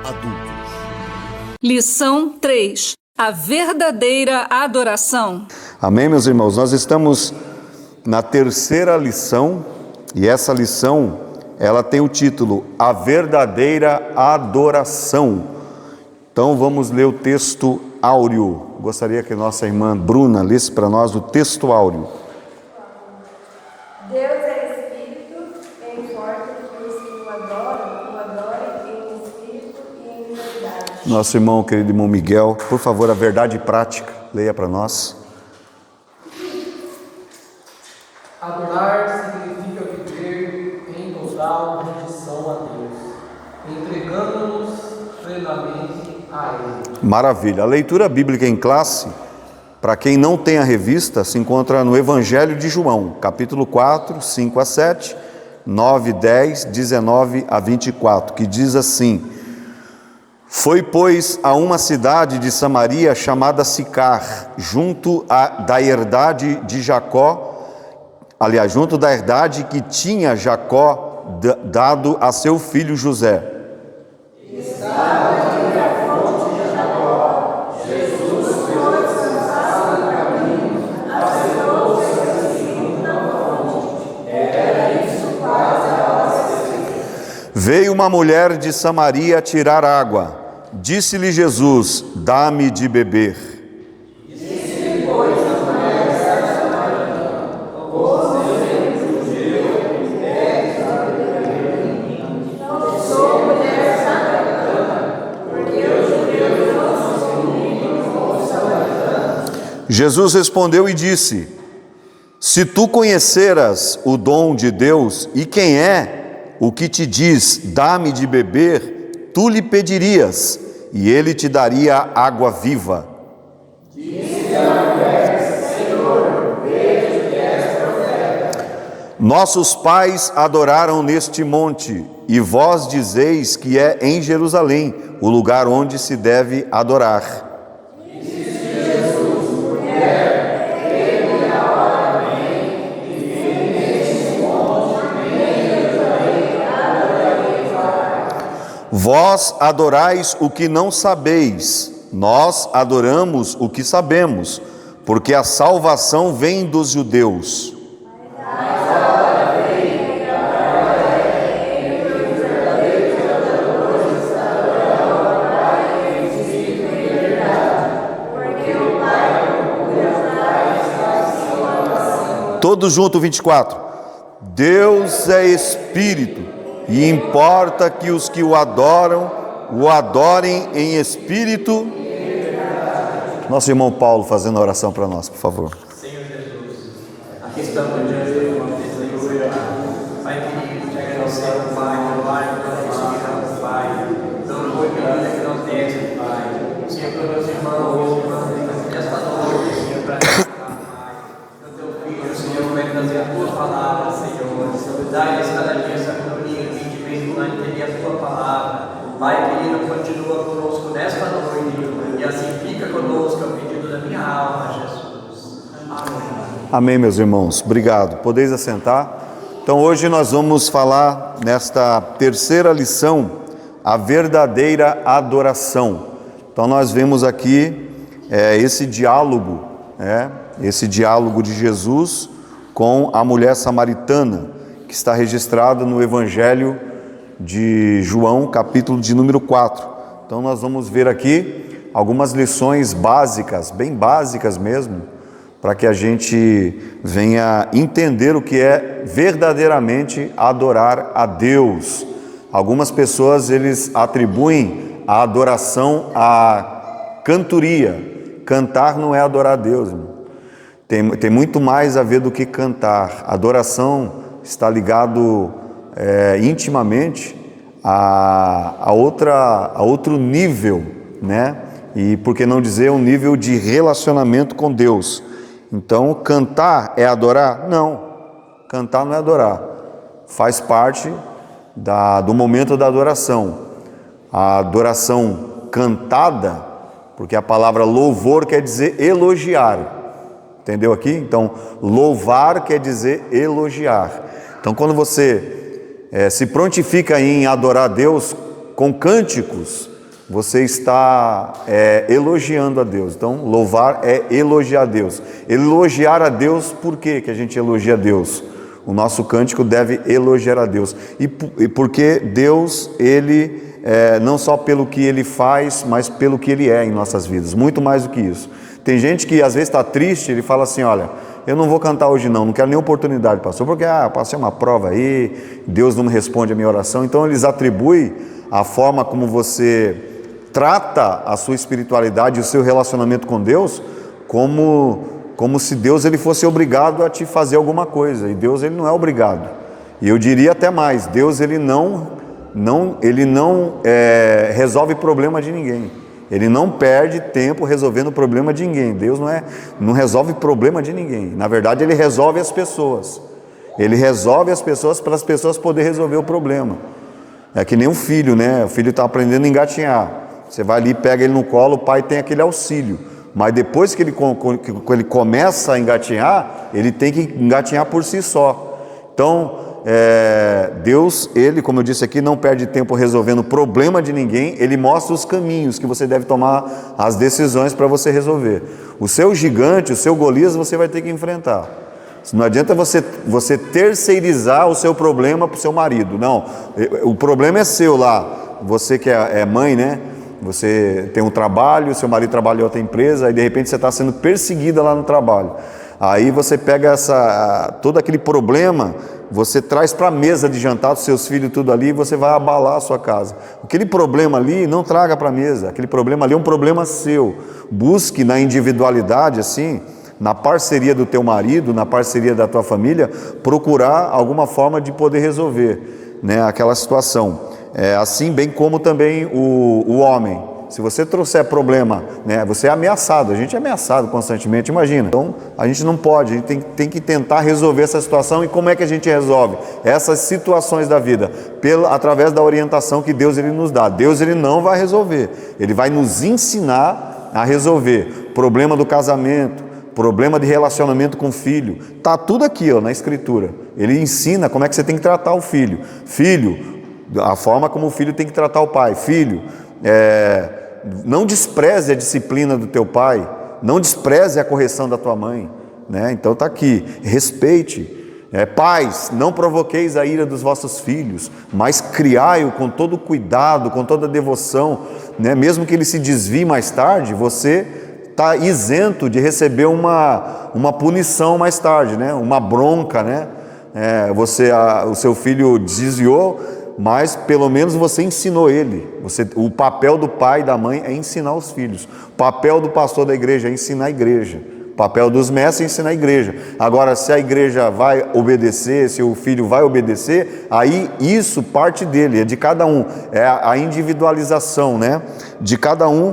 adultos. Lição 3. A verdadeira adoração. Amém, meus irmãos? Nós estamos na terceira lição e essa lição, ela tem o título A Verdadeira Adoração. Então vamos ler o texto áureo. Gostaria que nossa irmã Bruna lesse para nós o texto áureo. Deus é Espírito, e importa que os que o adorem em Espírito e em verdade. Nosso irmão, querido irmão Miguel, por favor, a verdade prática, leia para nós. Adorar significa viver em total rendição a Deus, entregando-nos plenamente a Ele. Maravilha. A leitura bíblica em classe, para quem não tem a revista, se encontra no Evangelho de João, capítulo 4, 5 a 7, 9, 10, 19 a 24, que diz assim: Foi, pois, a uma cidade de Samaria chamada Sicar, junto da herdade de Jacó, junto da herdade que tinha Jacó dado a seu filho José. Veio uma mulher de Samaria tirar água. Disse-lhe Jesus: Dá-me de beber. Disse-lhe, pois, a mulher da Samaria: Você, judeu, não sou mulher samaritana, porque os judeus não se comunicam com os samaritanos. Jesus respondeu e disse: Se tu conheceras o dom de Deus e quem é o que te diz, dá-me de beber, tu lhe pedirias, e ele te daria água viva. Disse a mulher: Senhor, vejo que és profeta. Nossos pais adoraram neste monte, e vós dizeis que é em Jerusalém, o lugar onde se deve adorar. Vós adorais o que não sabeis, nós adoramos o que sabemos, porque a salvação vem dos judeus. Todos juntos, 24. Deus é Espírito. E importa que os que o adoram, o adorem em espírito. Nosso irmão Paulo fazendo a oração para nós, por favor. Senhor Jesus, aqui estamos diante de uma Senhor. Pai querido, te agradecemos, Pai, pelo lar que nós temos, Pai, pelo cuidado que nós temos, Pai. Senhor, pelos irmãos, nesta noite, Senhor, para Pai, do teu filho, Senhor, vai trazer a tua palavra, Senhor. Dá-lhes cada dia sabedoria, entender a tua palavra. Pai querido, continua conosco nesta noite e assim fica conosco a pedido da minha alma, Jesus. Amém. Amém, meus irmãos. Obrigado. Podeis assentar. Então hoje nós vamos falar nesta terceira lição, a verdadeira adoração. Então nós vemos aqui esse diálogo de Jesus com a mulher samaritana, que está registrado no Evangelho de João, capítulo de número 4. Então nós vamos ver aqui algumas lições básicas, bem básicas mesmo, para que a gente venha entender o que é verdadeiramente adorar a Deus. Algumas pessoas, eles atribuem a adoração à cantoria. Cantar não é adorar a Deus, irmão. Tem muito mais a ver do que cantar. Adoração está ligado intimamente a outro nível, né? E por que não dizer um nível de relacionamento com Deus? Então, cantar é adorar? Não, cantar não é adorar. Faz parte do momento da adoração. A adoração cantada, porque a palavra louvor quer dizer elogiar. Entendeu aqui? Então, louvar quer dizer elogiar. Então, quando você se prontifica em adorar a Deus com cânticos, você está elogiando a Deus. Então, louvar é elogiar a Deus. Elogiar a Deus, por que que a gente elogia a Deus? O nosso cântico deve elogiar a Deus. E porque Deus, Ele, não só pelo que Ele faz, mas pelo que Ele é em nossas vidas. Muito mais do que isso. Tem gente que às vezes está triste, ele fala assim, olha, eu não vou cantar hoje não quero nem oportunidade, pastor, porque passei uma prova aí, Deus não me responde a minha oração. Então eles atribuem a forma como você trata a sua espiritualidade, o seu relacionamento com Deus, como se Deus ele fosse obrigado a te fazer alguma coisa, e Deus ele não é obrigado. E eu diria até mais, Deus ele não resolve problema de ninguém. Ele não perde tempo resolvendo o problema de ninguém. Deus não resolve problema de ninguém. Na verdade, Ele resolve as pessoas. Ele resolve as pessoas para as pessoas poderem resolver o problema. É que nem um filho, né? O filho está aprendendo a engatinhar. Você vai ali, pega ele no colo, o pai tem aquele auxílio. Mas depois que ele começa a engatinhar, ele tem que engatinhar por si só. Então, Deus, Ele, como eu disse aqui, não perde tempo resolvendo o problema de ninguém. Ele mostra os caminhos que você deve tomar, as decisões para você resolver. O seu gigante, o seu Golias, você vai ter que enfrentar. Não adianta você terceirizar o seu problema para o seu marido. Não, o problema é seu lá. Você que é mãe, né? Você tem um trabalho, seu marido trabalha em outra empresa, e de repente você está sendo perseguida lá no trabalho. Aí você pega todo aquele problema, você traz para a mesa de jantar dos seus filhos tudo ali, e você vai abalar a sua casa. Aquele problema ali, não traga para a mesa. Aquele problema ali é um problema seu. Busque na individualidade, assim, na parceria do teu marido, na parceria da tua família, procurar alguma forma de poder resolver, né, aquela situação. Assim bem como também o homem. Se você trouxer problema, né, você é ameaçado, a gente é ameaçado constantemente, imagina. Então, a gente não pode, a gente tem que tentar resolver essa situação. E como é que a gente resolve essas situações da vida? Através da orientação que Deus ele nos dá. Deus ele não vai resolver, Ele vai nos ensinar a resolver. Problema do casamento, problema de relacionamento com o filho, está tudo aqui na Escritura. Ele ensina como é que você tem que tratar o filho. Filho, a forma como o filho tem que tratar o pai. Filho, não despreze a disciplina do teu pai, não despreze a correção da tua mãe, né? Então está aqui, respeite. Pais, não provoqueis a ira dos vossos filhos, mas criai-o com todo cuidado, com toda devoção, né? Mesmo que ele se desvie mais tarde, você está isento de receber uma punição mais tarde, né? Uma bronca, né? O seu filho desviou, mas pelo menos você ensinou ele. O papel do pai e da mãe é ensinar os filhos. O papel do pastor da igreja é ensinar a igreja. O papel dos mestres é ensinar a igreja. Agora, se a igreja vai obedecer, se o filho vai obedecer, aí isso parte dele, é de cada um. É a individualização, né, de cada um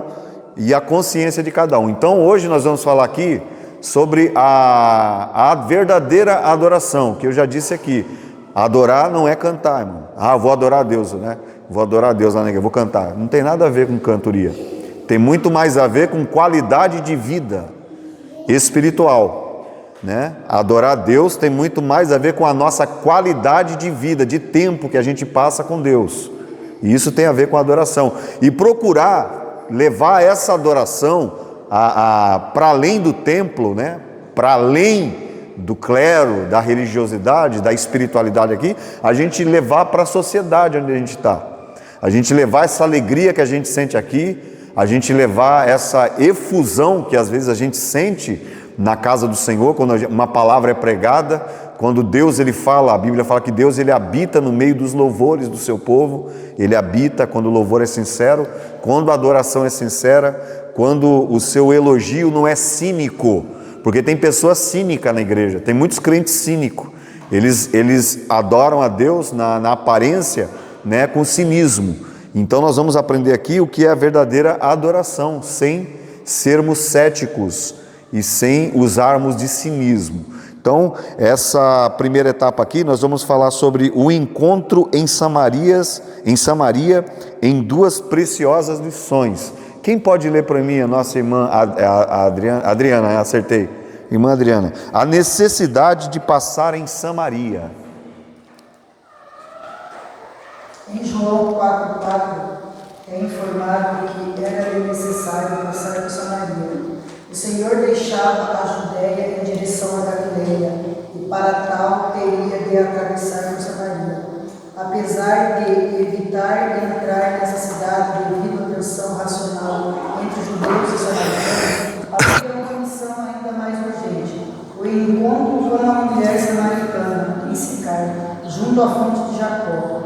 e a consciência de cada um. Então, hoje nós vamos falar aqui sobre a verdadeira adoração, que eu já disse aqui. Adorar não é cantar, irmão. Vou adorar a Deus, né? Vou adorar a Deus lá na igreja, vou cantar. Não tem nada a ver com cantoria. Tem muito mais a ver com qualidade de vida espiritual, né? Adorar a Deus tem muito mais a ver com a nossa qualidade de vida, de tempo que a gente passa com Deus. E isso tem a ver com a adoração. E procurar levar essa adoração para além do templo, né? Para além do clero, da religiosidade, da espiritualidade aqui, a gente levar para a sociedade onde a gente está. A gente levar essa alegria que a gente sente aqui, a gente levar essa efusão que às vezes a gente sente na casa do Senhor, quando uma palavra é pregada, quando Deus ele fala, a Bíblia fala que Deus ele habita no meio dos louvores do seu povo, ele habita quando o louvor é sincero, quando a adoração é sincera, quando o seu elogio não é cínico. Porque tem pessoas cínicas na igreja, tem muitos crentes cínicos, eles adoram a Deus na aparência, né, com cinismo. Então nós vamos aprender aqui o que é a verdadeira adoração, sem sermos céticos e sem usarmos de cinismo. Então essa primeira etapa aqui nós vamos falar sobre o encontro em Samaria em duas preciosas lições. Quem pode ler para mim a nossa irmã Adriana, acertei. Irmã Adriana, a necessidade de passar em Samaria. Em João 4,4, é informado de que era necessário passar por Samaria. O Senhor deixava a Judéia em direção à Galileia, e para tal teria de atravessar por Samaria. Apesar de evitar entrar nessa cidade devido à tensão racional entre judeus e samaritanos, havia uma missão ainda mais urgente: o encontro com uma mulher samaritana em Sicar, junto à fonte de Jacó.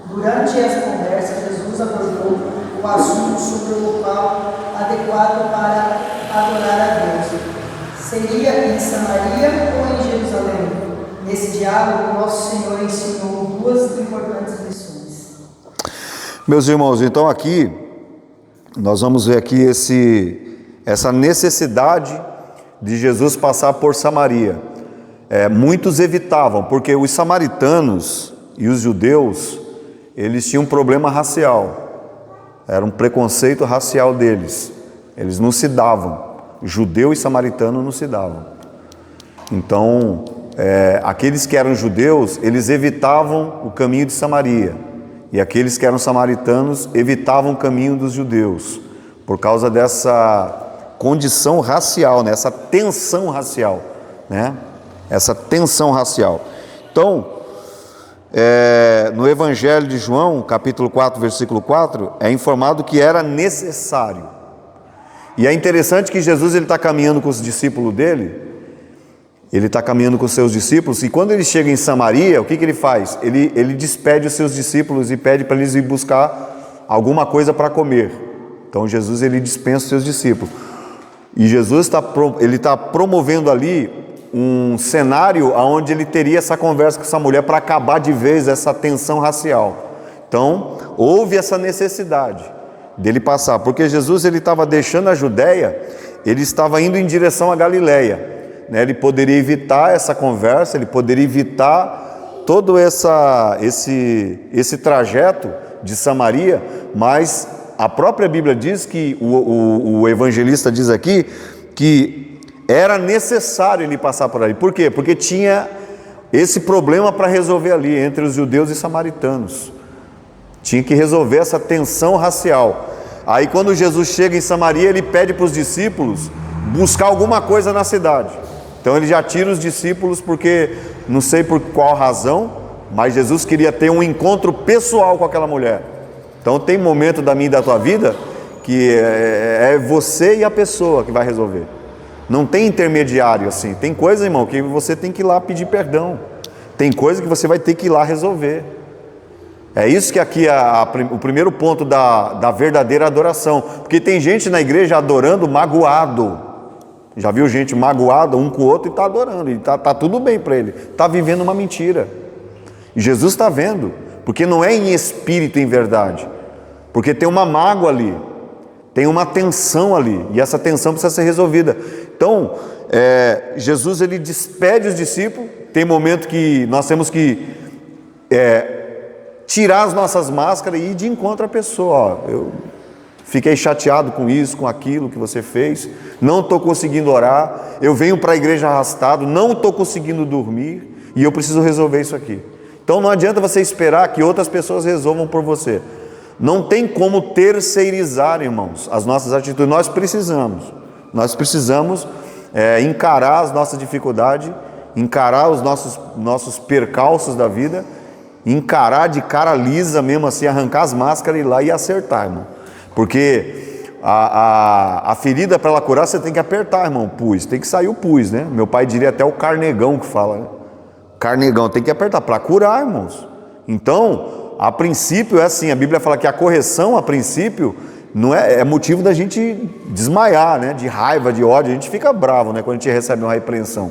Durante essa conversa, Jesus abordou o assunto sobre o local adequado para adorar a Deus. Seria em Samaria ou em Jerusalém? Nesse diálogo, nosso Senhor ensinou duas importantes lições. Meus irmãos, então aqui nós vamos ver aqui essa necessidade de Jesus passar por Samaria. Muitos evitavam, porque os samaritanos e os judeus, eles tinham um problema racial, era um preconceito racial deles, eles não se davam, judeu e samaritano não se davam. Então, aqueles que eram judeus, eles evitavam o caminho de Samaria, e aqueles que eram samaritanos evitavam o caminho dos judeus, por causa dessa condição racial, né? Essa tensão racial, né? Essa tensão racial. Então, no Evangelho de João, capítulo 4, versículo 4, é informado que era necessário. E é interessante que Jesus está caminhando com os discípulos dele, ele está caminhando com os seus discípulos, e quando ele chega em Samaria, o que ele faz? Ele despede os seus discípulos e pede para eles ir buscar alguma coisa para comer. Então Jesus, ele dispensa os seus discípulos. E Jesus está promovendo ali um cenário onde ele teria essa conversa com essa mulher para acabar de vez essa tensão racial. Então, houve essa necessidade dele passar, porque Jesus, ele estava deixando a Judéia, ele estava indo em direção à Galileia, né? Ele poderia evitar essa conversa, ele poderia evitar todo esse trajeto de Samaria, mas a própria Bíblia diz que, o evangelista diz aqui, que era necessário ele passar por ali. Por quê? Porque tinha esse problema para resolver ali, entre os judeus e samaritanos. Tinha que resolver essa tensão racial. Aí quando Jesus chega em Samaria, ele pede para os discípulos buscar alguma coisa na cidade. Então ele já tira os discípulos, porque não sei por qual razão, mas Jesus queria ter um encontro pessoal com aquela mulher. Então tem momento da minha e da tua vida que é você e a pessoa que vai resolver. Não tem intermediário assim. Tem coisa, irmão, que você tem que ir lá pedir perdão. Tem coisa que você vai ter que ir lá resolver. É isso que aqui é o primeiro ponto da verdadeira adoração. Porque tem gente na igreja adorando magoado. Já viu gente magoada um com o outro e está adorando. E tá tudo bem para ele. Está vivendo uma mentira. E Jesus está vendo. Porque não é em espírito, em verdade. Porque tem uma mágoa ali. Tem uma tensão ali. E essa tensão precisa ser resolvida. Então, Jesus, ele despede os discípulos. Tem momento que nós temos que tirar as nossas máscaras e ir de encontro à pessoa. Ó, eu fiquei chateado com isso, com aquilo que você fez. Não estou conseguindo orar. Eu venho para a igreja arrastado. Não estou conseguindo dormir. E eu preciso resolver isso aqui. Então não adianta você esperar que outras pessoas resolvam por você. Não tem como terceirizar, irmãos, as nossas atitudes. Nós precisamos encarar as nossas dificuldades, encarar os nossos percalços da vida, encarar de cara lisa mesmo assim, arrancar as máscaras e ir lá e acertar, irmão. Porque a ferida, para ela curar, você tem que apertar, irmão, o pus, tem que sair o pus, né? Meu pai diria até o carnegão que fala, né? Carnegão, tem que apertar para curar, irmãos. Então, a princípio é assim, a Bíblia fala que a correção, a princípio, não é motivo da gente desmaiar, né? De raiva, de ódio, a gente fica bravo, né? Quando a gente recebe uma repreensão,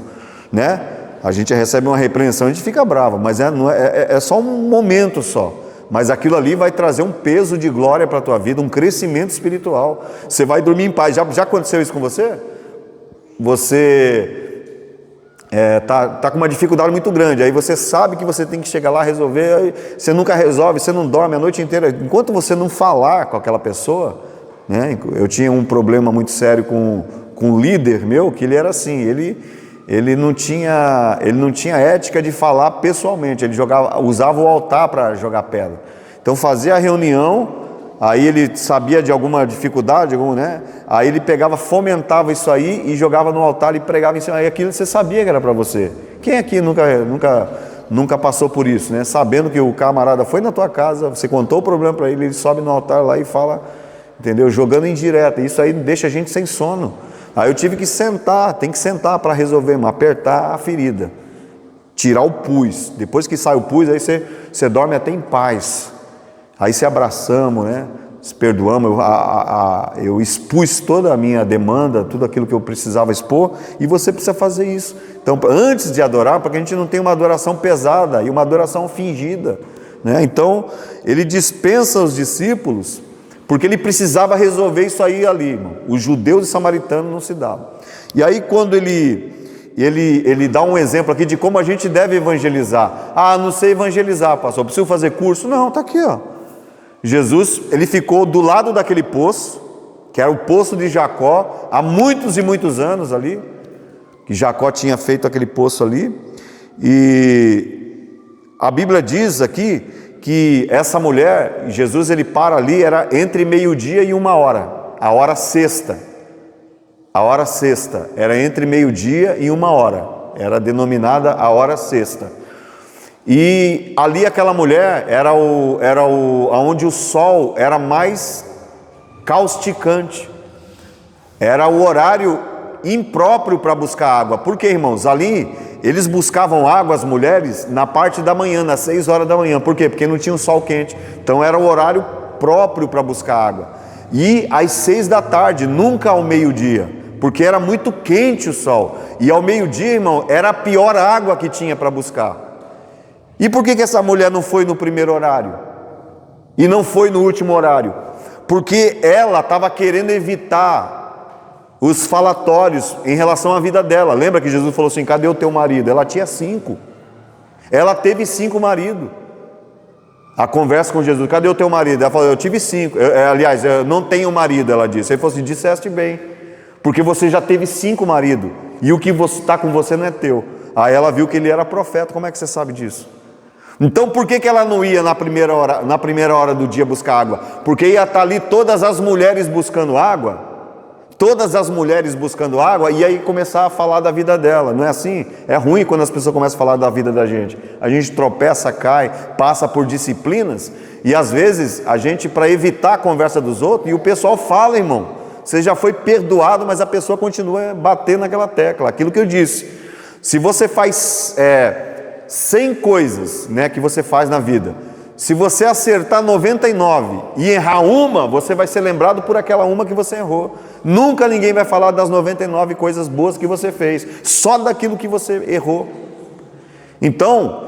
né? A gente recebe uma repreensão, a gente fica bravo, mas é só um momento só. Mas aquilo ali vai trazer um peso de glória para a tua vida, um crescimento espiritual. Você vai dormir em paz. Já aconteceu isso com você? Você tá com uma dificuldade muito grande, aí você sabe que você tem que chegar lá resolver, aí você nunca resolve, você não dorme a noite inteira, enquanto você não falar com aquela pessoa, né? Eu tinha um problema muito sério com um líder meu, que ele era assim, ele não tinha ética de falar pessoalmente, ele usava o altar para jogar pedra. Então fazia a reunião, aí ele sabia de alguma dificuldade, né? Aí ele pegava, fomentava isso aí e jogava no altar e pregava em cima. Aí aquilo você sabia que era para você. Quem aqui nunca passou por isso, né? Sabendo que o camarada foi na tua casa, você contou o problema para ele, ele sobe no altar lá e fala, entendeu? Jogando indireta. Isso aí deixa a gente sem sono. Aí eu tive que sentar, tem que sentar para resolver, apertar a ferida, tirar o pus. Depois que sai o pus, aí você dorme até em paz. Aí se abraçamos, né? Se perdoamos, eu expus toda a minha demanda, tudo aquilo que eu precisava expor, e você precisa fazer isso. Então, antes de adorar, para que a gente não tenha uma adoração pesada e uma adoração fingida, né? Então, ele dispensa os discípulos, porque ele precisava resolver isso aí ali, irmão. Os judeus e samaritanos não se davam. E aí, quando ele dá um exemplo aqui de como a gente deve evangelizar. Ah, não sei evangelizar, pastor, preciso fazer curso? Não, está aqui, ó. Jesus, ele ficou do lado daquele poço, que era o poço de Jacó, há muitos e muitos anos ali, que Jacó tinha feito aquele poço ali, e a Bíblia diz aqui que essa mulher, Jesus ele para ali, era entre meio-dia e 1h, a hora sexta, era entre meio-dia e 1h, era denominada a hora sexta. E ali aquela mulher era onde o sol era mais causticante, era o horário impróprio para buscar água. Por quê, irmãos? Ali eles buscavam água, as mulheres, na parte da manhã, nas 6 horas da manhã. Por quê? Porque não tinha um sol quente, então era o horário próprio para buscar água. E às 6 da tarde, nunca ao meio-dia, porque era muito quente o sol, e ao meio-dia, irmão, era a pior água que tinha para buscar. E por que essa mulher não foi no primeiro horário? E não foi no último horário? Porque ela estava querendo evitar os falatórios em relação à vida dela. Lembra que Jesus falou assim, cadê o teu marido? Ela tinha 5. Ela teve 5 maridos. A conversa com Jesus, cadê o teu marido? Ela falou, eu tive 5. Aliás, eu não tenho marido, ela disse. Ele falou assim, disseste bem, porque você já teve 5 maridos, e o que está com você não é teu. Aí ela viu que ele era profeta. Como é que você sabe disso? Então por que ela não ia na primeira hora do dia buscar água? Porque ia estar ali todas as mulheres buscando água, e aí começar a falar da vida dela. Não é assim? É ruim quando as pessoas começam a falar da vida da gente. A gente tropeça, cai, passa por disciplinas, e às vezes a gente, para evitar a conversa dos outros, e o pessoal fala, irmão, você já foi perdoado, mas a pessoa continua batendo naquela tecla. Aquilo que eu disse, se você faz 100 coisas, né, que você faz na vida, se você acertar 99 e errar uma, você vai ser lembrado por aquela uma que você errou. Nunca ninguém vai falar das 99 coisas boas que você fez, só daquilo que você errou. Então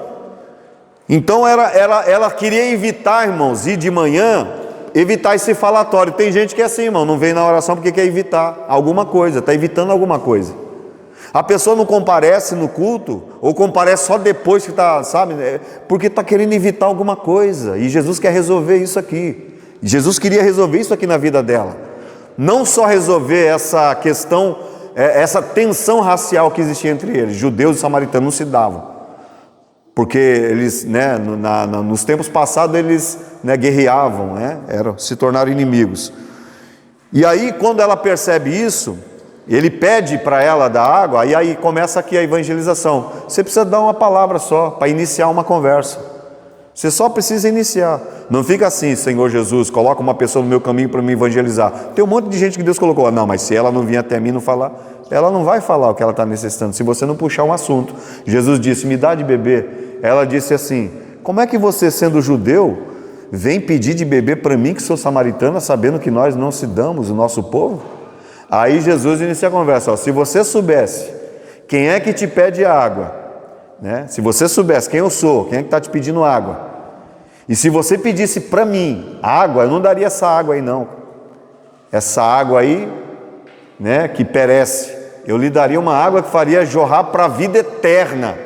ela queria evitar, irmãos, ir de manhã, evitar esse falatório. Tem gente que é assim, irmão, não vem na oração porque quer evitar alguma coisa, está evitando alguma coisa. A pessoa não comparece no culto, ou comparece só depois que está, sabe, porque está querendo evitar alguma coisa, e Jesus quer resolver isso aqui. Jesus queria resolver isso aqui na vida dela, não só resolver essa questão, essa tensão racial que existia entre eles. Judeus e samaritanos não se davam, porque eles, né, nos tempos passados eles, né, guerreavam, né, se tornaram inimigos. E aí quando ela percebe isso, ele pede para ela dar água, e aí começa aqui a evangelização. Você precisa dar uma palavra só, para iniciar uma conversa. Você só precisa iniciar. Não fica assim, Senhor Jesus, coloca uma pessoa no meu caminho para me evangelizar. Tem um monte de gente que Deus colocou. Não, mas se ela não vir até mim não falar, ela não vai falar o que ela está necessitando, se você não puxar um assunto. Jesus disse, me dá de beber. Ela disse assim, como é que você, sendo judeu, vem pedir de beber para mim, que sou samaritana, sabendo que nós não se damos, o nosso povo? Aí Jesus inicia a conversa, se você soubesse quem é que te pede água, né? Se você soubesse quem eu sou, quem é que está te pedindo água, e se você pedisse para mim água, eu não daria essa água aí não, essa água aí, né, que perece, eu lhe daria uma água que faria jorrar para a vida eterna.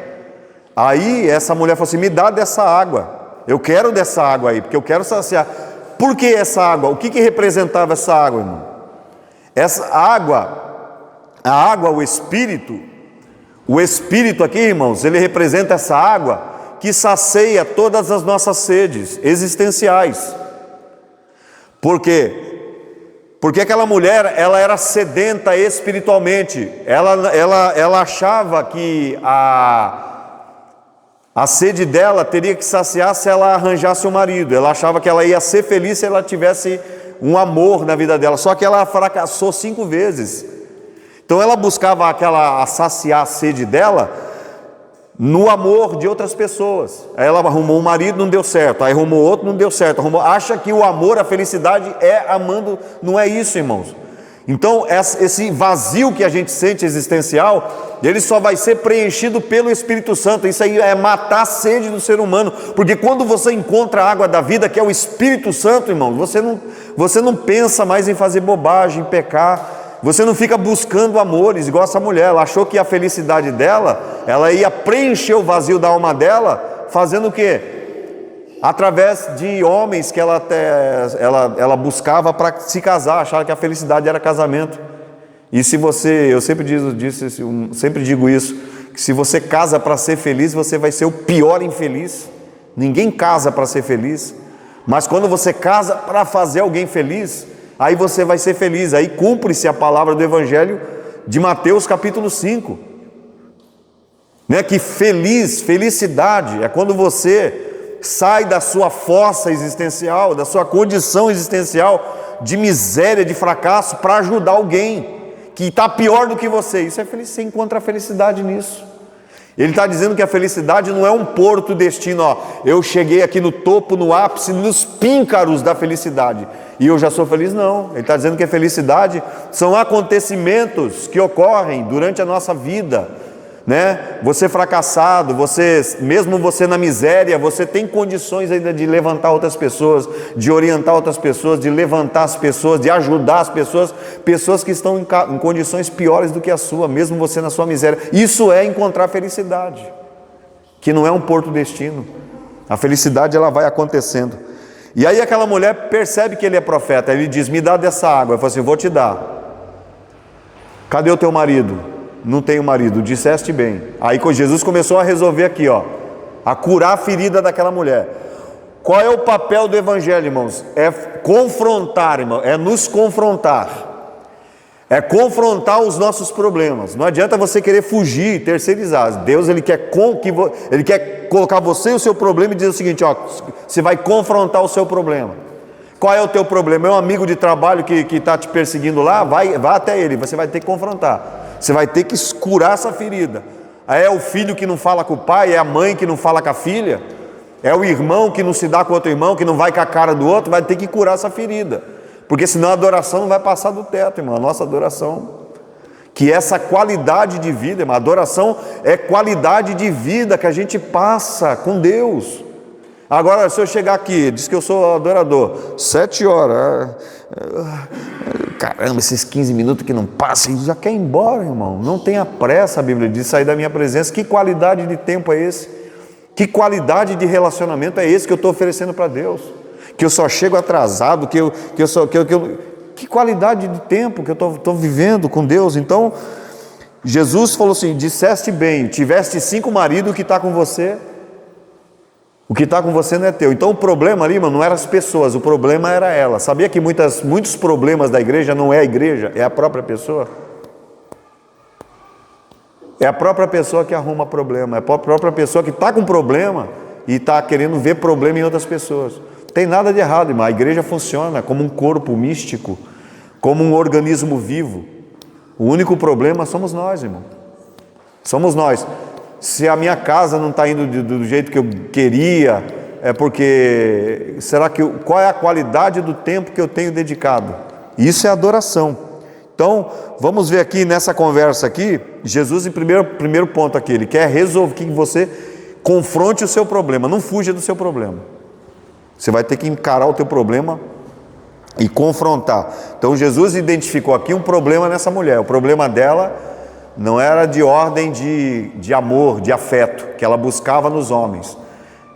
Aí essa mulher falou assim, me dá dessa água, eu quero dessa água aí, porque eu quero saciar. Por que essa água? O que representava essa água, irmão? Essa água, a água, o Espírito aqui, irmãos, ele representa essa água que sacia todas as nossas sedes existenciais. Por quê? Porque aquela mulher, ela era sedenta espiritualmente. Ela achava que a sede dela teria que saciar se ela arranjasse um marido. Ela achava que ela ia ser feliz se ela tivesse um amor na vida dela. Só que ela fracassou 5 vezes. Então ela buscava saciar a sede dela no amor de outras pessoas. Aí ela arrumou um marido, não deu certo. Aí arrumou outro, não deu certo. Acha que o amor, a felicidade é amando. Não é isso, irmãos. Então esse vazio que a gente sente existencial, ele só vai ser preenchido pelo Espírito Santo. Isso aí é matar a sede do ser humano. Porque quando você encontra a água da vida, que é o Espírito Santo, irmãos, você não pensa mais em fazer bobagem, em pecar. Você não fica buscando amores, igual essa mulher. Ela achou que a felicidade dela, ela ia preencher o vazio da alma dela, fazendo o quê? Através de homens que ela buscava para se casar, achava que a felicidade era casamento. E se você, eu sempre digo isso, que se você casa para ser feliz, você vai ser o pior infeliz. Ninguém casa para ser feliz, mas quando você casa para fazer alguém feliz, aí você vai ser feliz. Aí cumpre-se a palavra do Evangelho de Mateus capítulo 5, né? Que felicidade é quando você sai da sua fossa existencial, da sua condição existencial de miséria, de fracasso, para ajudar alguém que está pior do que você. Isso é felicidade. Você encontra a felicidade nisso. Ele está dizendo que a felicidade não é um porto destino, ó, eu cheguei aqui no topo, no ápice, nos píncaros da felicidade, e eu já sou feliz. Não, ele está dizendo que a felicidade são acontecimentos que ocorrem durante a nossa vida, né? Você fracassado, mesmo você na miséria, você tem condições ainda de levantar outras pessoas, de orientar outras pessoas, de levantar as pessoas, de ajudar as pessoas que estão em condições piores do que a sua, mesmo você na sua miséria. Isso é encontrar felicidade, que não é um porto destino. A felicidade, ela vai acontecendo. E aí aquela mulher percebe que ele é profeta. Ele diz: me dá dessa água. Eu falo assim: vou te dar. Cadê o teu marido? Não tenho marido. Disseste bem. Aí Jesus começou a resolver aqui, ó, a curar a ferida daquela mulher. Qual é o papel do Evangelho, irmãos? É confrontar, irmão, é nos confrontar, é confrontar os nossos problemas. Não adianta você querer fugir e terceirizar. Deus, Ele quer colocar você e o seu problema e dizer o seguinte, ó, você vai confrontar o seu problema. Qual é o teu problema? É um amigo de trabalho que está te perseguindo lá? Vai até ele, você vai ter que confrontar. Você vai ter que curar essa ferida. É o filho que não fala com o pai, é a mãe que não fala com a filha, é o irmão que não se dá com outro irmão, que não vai com a cara do outro. Vai ter que curar essa ferida, porque senão a adoração não vai passar do teto, irmão. A nossa adoração, que essa qualidade de vida, irmão, a adoração é qualidade de vida que a gente passa com Deus. Agora, se eu chegar aqui, diz que eu sou adorador, 7 horas, caramba, esses 15 minutos que não passam, já quer ir embora, irmão. Não tenha pressa, a Bíblia diz, sair da minha presença. Que qualidade de tempo é esse? Que qualidade de relacionamento é esse que eu estou oferecendo para Deus? Que eu só chego atrasado, que qualidade de tempo que eu estou vivendo com Deus? Então, Jesus falou assim: disseste bem, tiveste 5 maridos, o que está com você? O que está com você não é teu. Então o problema ali, mano, não eram as pessoas, o problema era ela. Sabia que muitos problemas da igreja não é a igreja, é a própria pessoa? É a própria pessoa que arruma problema, é a própria pessoa que está com problema e está querendo ver problema em outras pessoas. Não tem nada de errado, irmão. A igreja funciona como um corpo místico, como um organismo vivo. O único problema somos nós, irmão. Somos nós. Se a minha casa não está indo do jeito que eu queria, é porque, qual é a qualidade do tempo que eu tenho dedicado? Isso é adoração. Então, vamos ver aqui nessa conversa aqui, Jesus em primeiro ponto aqui, ele quer resolver que você confronte o seu problema, não fuja do seu problema. Você vai ter que encarar o teu problema e confrontar. Então Jesus identificou aqui um problema nessa mulher. O problema dela não era de ordem de amor, de afeto, que ela buscava nos homens.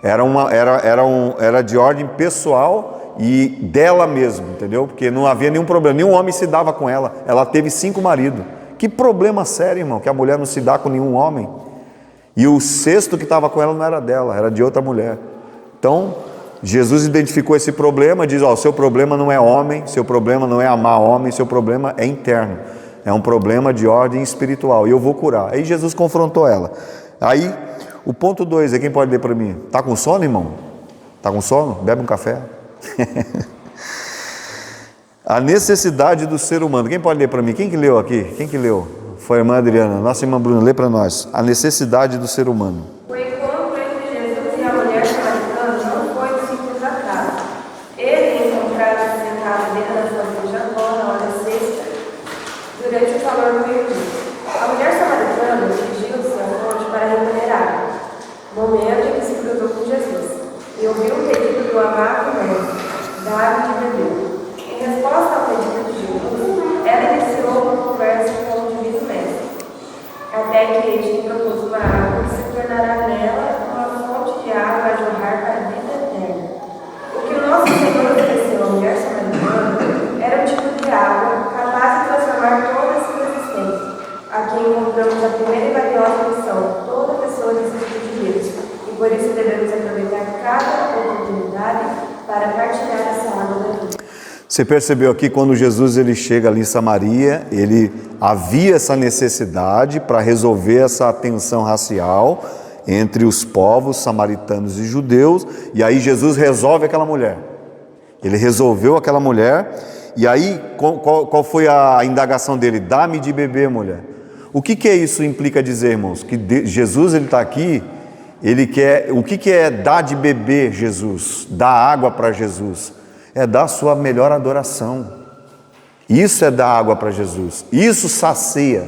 Era de ordem pessoal e dela mesma, entendeu? Porque não havia nenhum problema, nenhum homem se dava com ela. Ela teve 5 maridos. Que problema sério, irmão, que a mulher não se dá com nenhum homem. E o 6º que estava com ela não era dela, era de outra mulher. Então, Jesus identificou esse problema, diz, ó, seu problema não é homem, seu problema não é amar homem, seu problema é interno, é um problema de ordem espiritual, e eu vou curar. Aí Jesus confrontou ela. Aí, o ponto 2, quem pode ler para mim? Está com sono, irmão? Está com sono? Bebe um café. A necessidade do ser humano. Quem pode ler para mim? Quem que leu aqui? Quem que leu? Foi a irmã Adriana. Nossa irmã Bruna, lê para nós. A necessidade do ser humano. O encontro entre Jesus e a mulher samaritana não foi de simples acaso. Ele encontrara-se sentado dentro da fonte de Jacó na hora sexta, durante o calor do meio-dia. A mulher samaritana dirigiu-se à fonte para recolher água, momento em que se cruzou com Jesus, e ouviu o pedido do amado mestre, dá-lhe de beber. Em resposta ao pedido de Jesus, ela iniciou uma conversa com o divino mestre, até que este lhe propôs uma água que se tornará nela uma fonte de água a jorrar para a vida eterna. O que o nosso Senhor ofereceu à mulher samaritana era um tipo de água capaz de transformar toda a sua existência. Aqui encontramos a primeira e valiosa lição: toda pessoa necessita de Deus, e por isso devemos aproveitar cada oportunidade para partilhar essa água da vida. Você percebeu aqui, quando Jesus ele chega ali em Samaria, ele havia essa necessidade para resolver essa tensão racial entre os povos samaritanos e judeus, e aí Jesus resolve aquela mulher. Ele resolveu aquela mulher, e aí qual foi a indagação dele? Dá-me de beber, mulher. O que é isso implica dizer, irmãos? Que Jesus ele está aqui, ele quer, o que é dar de beber Jesus? Dar água para Jesus? É dar a sua melhor adoração. Isso é dar água para Jesus. Isso sacia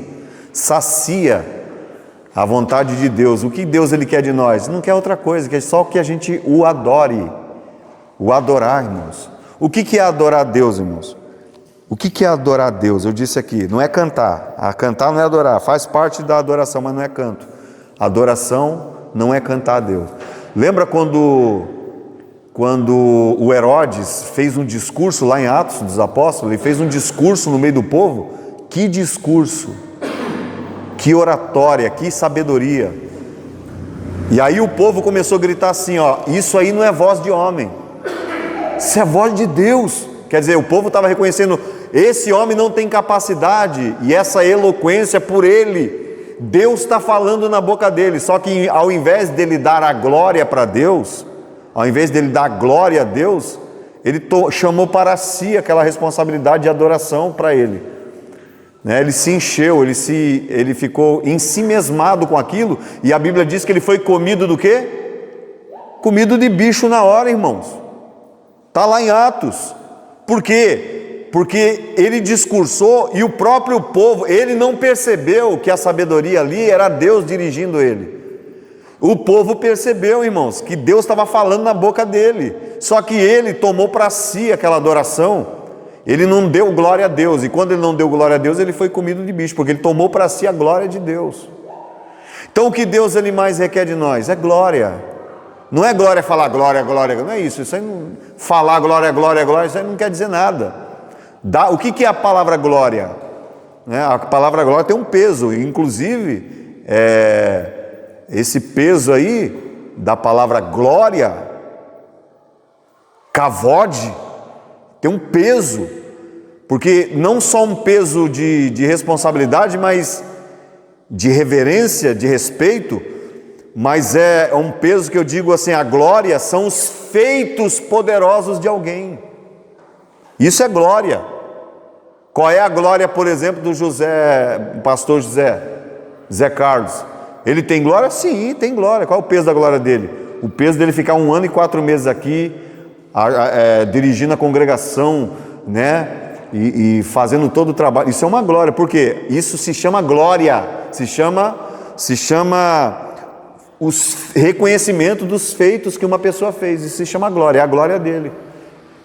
a vontade de Deus. O que Deus ele quer de nós? Não quer outra coisa, quer só que a gente o adore. O adorar, irmãos. O que é adorar a Deus, irmãos? O que é adorar a Deus? Eu disse aqui, não é cantar. Cantar não é adorar, faz parte da adoração, mas não é canto. Adoração não é cantar a Deus. Lembra quando o Herodes fez um discurso lá em Atos dos Apóstolos? Ele fez um discurso no meio do povo. Que discurso, que oratória, que sabedoria. E aí o povo começou a gritar assim, ó, isso aí não é voz de homem, isso é voz de Deus. Quer dizer, o povo estava reconhecendo, esse homem não tem capacidade, e essa eloquência por ele, Deus está falando na boca dele. Só que ao invés dele dar a glória para Deus, ao invés dele dar glória a Deus, ele chamou para si aquela responsabilidade de adoração para ele. Ele se encheu, ele ficou ensimesmado com aquilo, e a Bíblia diz que ele foi comido do quê? Comido de bicho na hora, irmãos. Está lá em Atos. Por quê? Porque ele discursou e o próprio povo, ele não percebeu que a sabedoria ali era Deus dirigindo ele. O povo percebeu, irmãos, que Deus estava falando na boca dele, só que ele tomou para si aquela adoração, ele não deu glória a Deus, e quando ele não deu glória a Deus, ele foi comido de bicho, porque ele tomou para si a glória de Deus. Então o que Deus ele mais requer de nós? É glória. Não é glória falar glória, glória, não é isso, isso aí não, falar glória, glória, glória, isso aí não quer dizer nada. O que é a palavra glória? A palavra glória tem um peso, inclusive, esse peso aí, da palavra glória, kavod, tem um peso, porque não só um peso de responsabilidade, mas de reverência, de respeito, mas é um peso que eu digo assim, a glória são os feitos poderosos de alguém, isso é glória. Qual é a glória, por exemplo, do pastor Zé Carlos? Ele tem glória? Sim, tem glória. Qual é o peso da glória dele? O peso dele ficar 1 ano e 4 meses aqui, dirigindo a congregação, e fazendo todo o trabalho. Isso é uma glória, porque isso se chama glória, se chama o reconhecimento dos feitos que uma pessoa fez. Isso se chama glória, é a glória dele.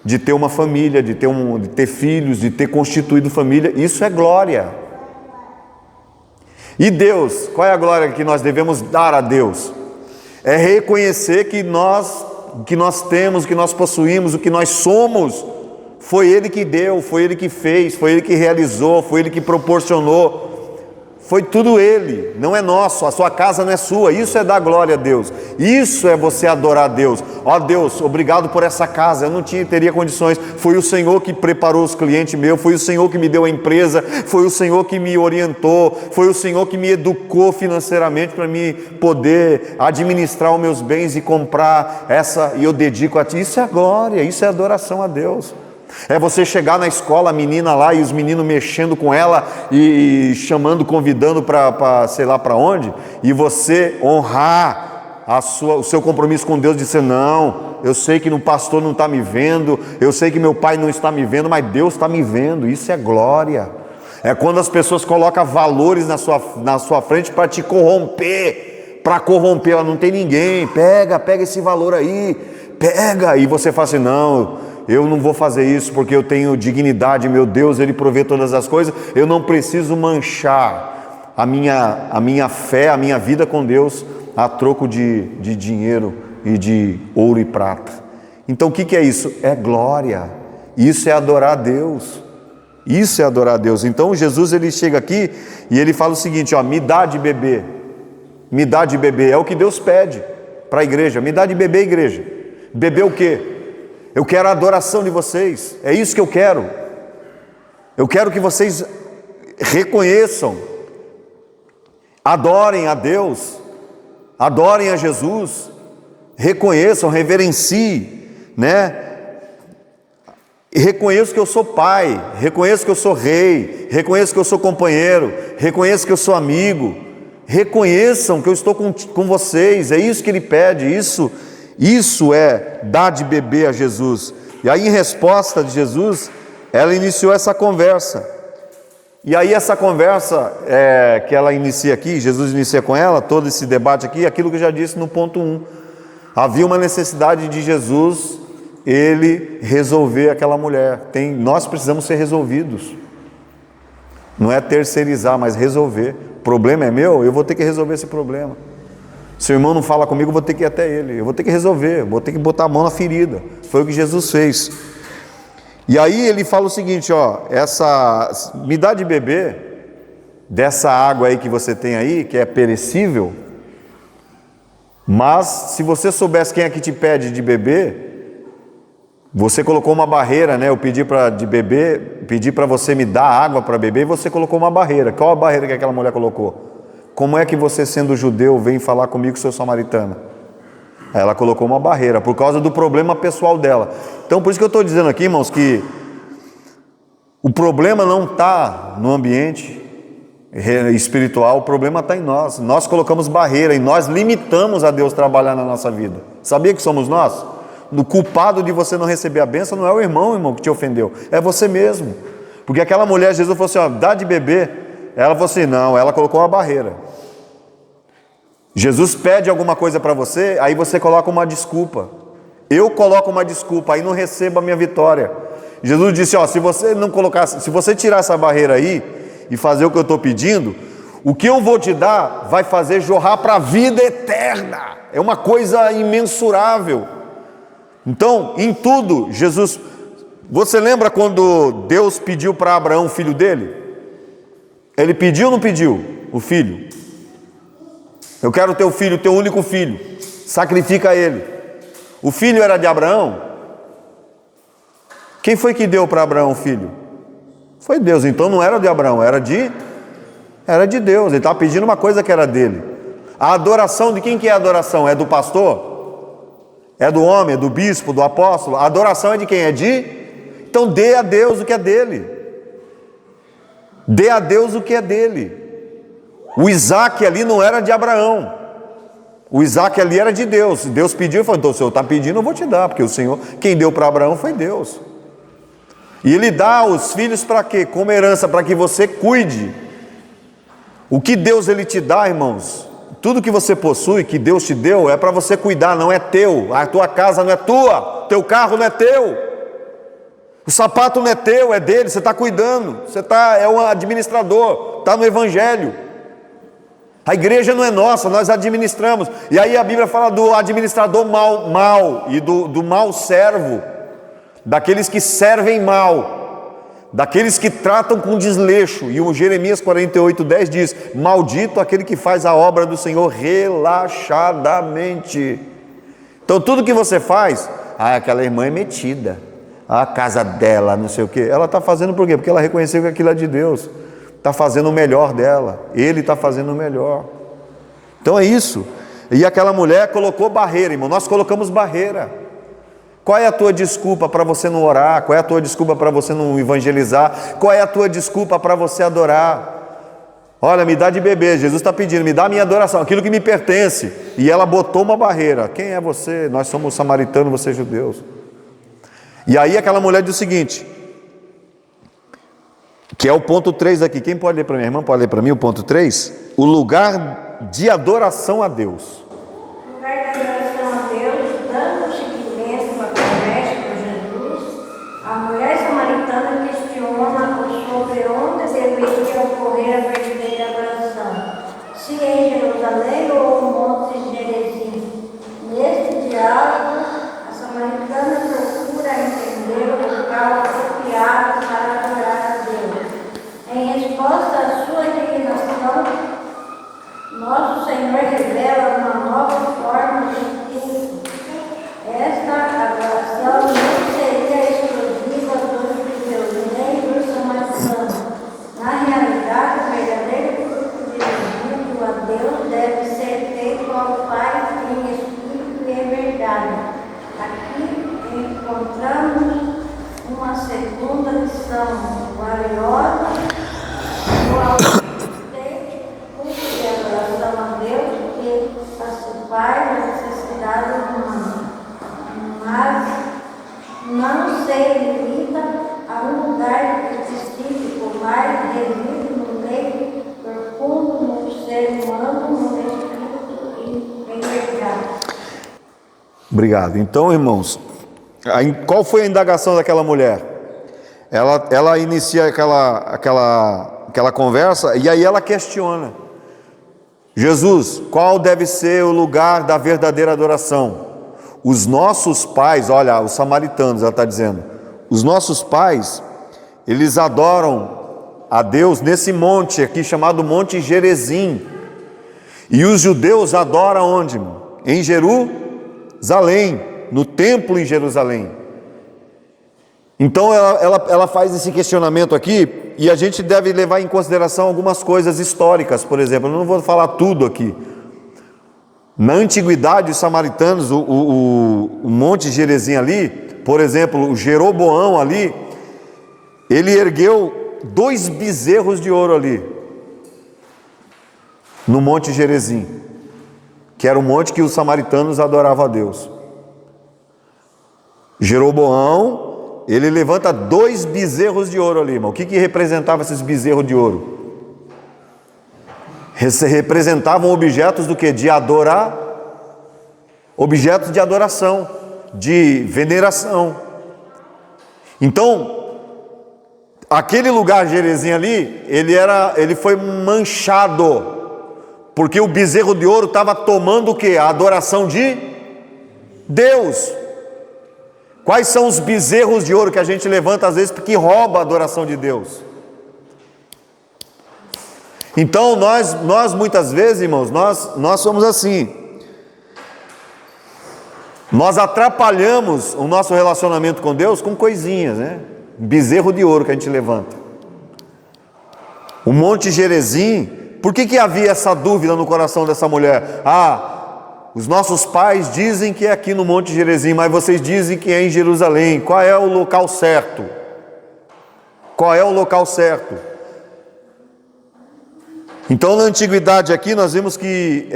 De ter uma família, de ter filhos, de ter constituído família, isso é glória. E Deus, qual é a glória que nós devemos dar a Deus? É reconhecer que nós temos, que nós possuímos, o que nós somos, foi Ele que deu, foi Ele que fez, foi Ele que realizou, foi Ele que proporcionou, Foi tudo Ele, não é nosso, a sua casa não é sua. Isso é dar glória a Deus, isso é você adorar a Deus. Ó Deus, obrigado por essa casa, eu não teria condições, foi o Senhor que preparou os clientes meus, foi o Senhor que me deu a empresa, foi o Senhor que me orientou, foi o Senhor que me educou financeiramente para me poder administrar os meus bens e comprar essa, e eu dedico a Ti. Isso é glória, isso é adoração a Deus. É você chegar na escola, a menina lá e os meninos mexendo com ela e chamando, convidando para sei lá para onde, e você honrar o seu compromisso com Deus, dizer: não, eu sei que o pastor não está me vendo, eu sei que meu pai não está me vendo, mas Deus está me vendo. Isso é glória. É quando as pessoas colocam valores na sua frente para te corromper, ela não tem ninguém, pega esse valor aí, pega, e você fala assim: não, eu não vou fazer isso porque eu tenho dignidade, meu Deus, Ele provê todas as coisas, eu não preciso manchar a minha fé, a minha vida com Deus a troco de dinheiro e de ouro e prata. Então o que é isso? É glória, isso é adorar a Deus, isso é adorar a Deus. Então Jesus, ele chega aqui e ele fala o seguinte: ó, me dá de beber, é o que Deus pede para a igreja, me dá de beber, igreja. Beber o quê? Eu quero a adoração de vocês, é isso que eu quero. Eu quero que vocês reconheçam, adorem a Deus, adorem a Jesus, reconheçam, reverenciem, né? Reconheço que eu sou pai, reconheço que eu sou rei, reconheço que eu sou companheiro, reconheço que eu sou amigo, reconheçam que eu estou com vocês, é isso que Ele pede, isso é dar de beber a Jesus. E aí, em resposta de Jesus, ela iniciou essa conversa. E aí essa conversa que ela inicia aqui, Jesus inicia com ela, todo esse debate aqui, aquilo que eu já disse no ponto 1. Havia uma necessidade de Jesus, Ele resolver aquela mulher. Nós precisamos ser resolvidos. Não é terceirizar, mas resolver. O problema é meu, eu vou ter que resolver esse problema. Se o irmão não fala comigo, eu vou ter que ir até ele, eu vou ter que resolver, vou ter que botar a mão na ferida. Foi o que Jesus fez. E aí ele fala o seguinte, ó, me dá de beber dessa água aí que você tem aí, que é perecível, mas se você soubesse quem é que te pede de beber, você colocou uma barreira, né? Eu pedi para você me dar água para beber, e você colocou uma barreira. Qual a barreira que aquela mulher colocou? Como é que você, sendo judeu, vem falar comigo, seu samaritano? Ela colocou uma barreira, por causa do problema pessoal dela. Então, por isso que eu estou dizendo aqui, irmãos, que o problema não está no ambiente espiritual, o problema está em nós. Nós colocamos barreira e nós limitamos a Deus trabalhar na nossa vida. Sabia que somos nós? O culpado de você não receber a bênção não é o irmão que te ofendeu, é você mesmo. Porque aquela mulher, Jesus falou assim, ó, dá de beber. Ela falou assim, não, ela colocou uma barreira. Jesus pede alguma coisa para você, aí você coloca uma desculpa. Eu coloco uma desculpa, aí não recebo a minha vitória. Jesus disse, ó, se você tirar essa barreira aí e fazer o que eu estou pedindo, o que eu vou te dar vai fazer jorrar para a vida eterna. É uma coisa imensurável. Então, em tudo, Jesus... Você lembra quando Deus pediu para Abraão o filho dele? Ele pediu ou não pediu o filho? Eu quero teu filho, teu único filho, sacrifica ele. O filho era de Abraão? Quem foi que deu para Abraão o filho? Foi Deus. Então não era de Abraão, era de Deus. Ele estava pedindo uma coisa que era dele. A adoração, de quem que é a adoração? É do pastor? É do homem? É do bispo? Do apóstolo? A adoração é de quem? Então dê a Deus o que é dele. Dê a Deus o que é dele. O Isaac ali não era de Abraão. O Isaac ali era de Deus. Deus pediu e falou, então o Senhor está pedindo, eu vou te dar. Porque o Senhor, quem deu para Abraão foi Deus. E Ele dá os filhos para quê? Como herança, para que você cuide. O que Deus Ele te dá, irmãos, tudo que você possui, que Deus te deu, é para você cuidar, não é teu. A tua casa não é tua, teu carro não é teu. O sapato não é teu, é dele, você está cuidando, é um administrador, está no Evangelho. A igreja não é nossa, nós administramos. E aí a Bíblia fala do administrador mal e do mau servo, daqueles que servem mal. daqueles que tratam com desleixo. E o Jeremias 48:10 diz: maldito aquele que faz a obra do Senhor relaxadamente. Então tudo que você faz, aquela irmã é metida, a casa dela, não sei o que, ela está fazendo por quê? Porque ela reconheceu que aquilo é de Deus, está fazendo o melhor dela, ele está fazendo o melhor. Então é isso. E aquela mulher colocou barreira, irmão. Nós colocamos barreira. Qual é a tua desculpa para você não orar? Qual é a tua desculpa para você não evangelizar? Qual é a tua desculpa para você adorar? Olha, me dá de beber, Jesus está pedindo, me dá a minha adoração, aquilo que me pertence. E ela botou uma barreira. Quem é você? Nós somos samaritanos, você é judeus. E aí aquela mulher diz o seguinte, que é o ponto 3 aqui. Quem pode ler para mim? A irmã pode ler para mim o ponto 3? O lugar de adoração a Deus. Lugar de adoração a Deus, dando seguimento à conversa com Jesus, a mulher samaritana questiona sobre onde deveria ocorrer a verdadeira adoração, se em Jerusalém ou no Monte Gerizim. Neste diálogo, a samaritana procura entender o local apropriado para adorar a Deus. Em resposta à sua indignação, nosso Senhor revela uma nova forma de culto. Esta adoração não seria exclusiva dos judeus nem dos samaritanos. Na realidade, o verdadeiro culto dirigido a Deus deve ser feito ao Pai em espírito e em verdade. Aqui encontramos uma segunda lição valiosa do autor. Adoração a Deus que satisfaz as necessidades humanas, mas não se limita a um lugar específico, mas reside no meio profundo no ser humano, no espírito e em verdade. Obrigado. Então, irmãos, qual foi a indagação daquela mulher? Ela inicia aquela conversa e aí ela questiona: Jesus, qual deve ser o lugar da verdadeira adoração? Os nossos pais, olha, os samaritanos, ela está dizendo, os nossos pais, eles adoram a Deus nesse monte aqui chamado Monte Gerizim. E os judeus adoram onde, irmão? Em Jerusalém, no templo em Jerusalém. Então ela faz esse questionamento aqui, e a gente deve levar em consideração algumas coisas históricas. Por exemplo, eu não vou falar tudo aqui. Na antiguidade, os samaritanos, o Monte Gerizim ali, por exemplo, o Jeroboão ali, ele ergueu 2 bezerros de ouro ali, no Monte Gerizim, que era o monte que os samaritanos adoravam a Deus. Jeroboão, ele levanta 2 bezerros de ouro ali, irmão. O que representava esses bezerros de ouro? Representavam objetos do que? De adorar, objetos de adoração, de veneração. Então, aquele lugar Gerizim ali, ele foi manchado, porque o bezerro de ouro estava tomando o que? A adoração de Deus. Quais são os bezerros de ouro que a gente levanta às vezes porque rouba a adoração de Deus? Então nós muitas vezes, irmãos, nós somos assim. Nós atrapalhamos o nosso relacionamento com Deus com coisinhas, né? Um bezerro de ouro que a gente levanta. O Monte Gerizim, por que havia essa dúvida no coração dessa mulher? Os nossos pais dizem que é aqui no Monte Gerizim, mas vocês dizem que é em Jerusalém. Qual é o local certo? Qual é o local certo? Então, na antiguidade aqui, nós vimos que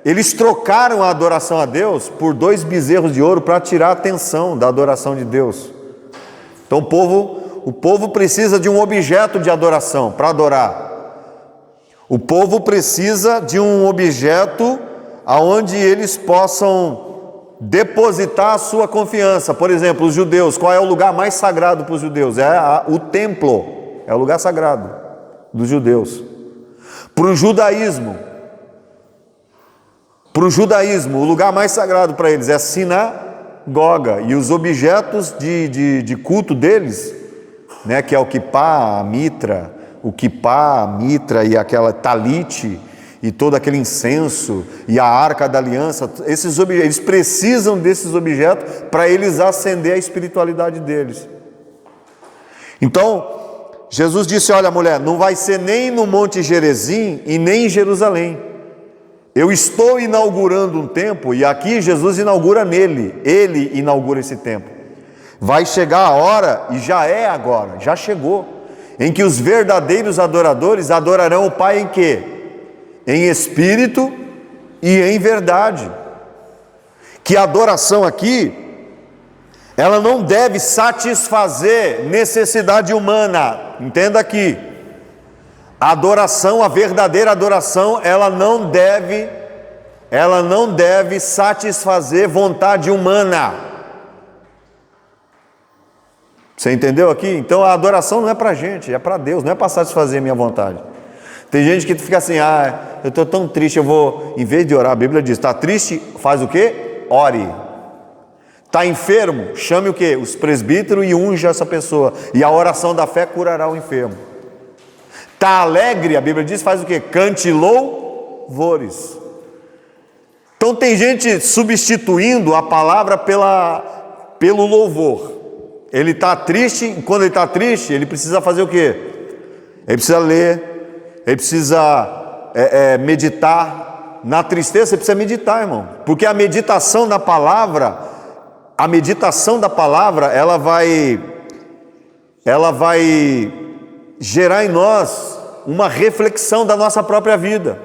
eles trocaram a adoração a Deus por 2 bezerros de ouro para tirar a atenção da adoração de Deus. Então, o povo precisa de um objeto de adoração para adorar. O povo precisa de um objeto aonde eles possam depositar a sua confiança. Por exemplo, os judeus, qual é o lugar mais sagrado para os judeus? O templo, é o lugar sagrado dos judeus. Para o judaísmo, o lugar mais sagrado para eles é a sinagoga, e os objetos de culto deles né, que é o kippá, a mitra, e aquela talite, e todo aquele incenso, e a arca da aliança, eles precisam desses objetos para eles acender a espiritualidade deles. Então, Jesus disse, olha mulher, não vai ser nem no Monte Gerizim e nem em Jerusalém. Eu estou inaugurando um templo, e aqui Jesus inaugura nele, ele inaugura esse templo. Vai chegar a hora, e já é agora, já chegou, em que os verdadeiros adoradores adorarão o Pai em quê? Em espírito e em verdade. Que a adoração aqui, ela não deve satisfazer necessidade humana. Entenda aqui. A adoração, a verdadeira adoração, ela não deve satisfazer vontade humana. Você entendeu aqui? Então a adoração não é para a gente, é para Deus, não é para satisfazer a minha vontade. Tem gente que fica assim, eu estou tão triste, eu vou, em vez de orar, a Bíblia diz, está triste, faz o quê? Ore. Está enfermo, chame o quê? Os presbíteros e unja essa pessoa, e a oração da fé curará o enfermo. Está alegre, a Bíblia diz, faz o quê? Cante louvores. Então tem gente substituindo a palavra pelo louvor. Ele está triste, quando ele está triste, ele precisa fazer o quê? Ele precisa ler, ele precisa meditar. Na tristeza você precisa meditar, irmão, porque a meditação da palavra, ela vai gerar em nós uma reflexão da nossa própria vida.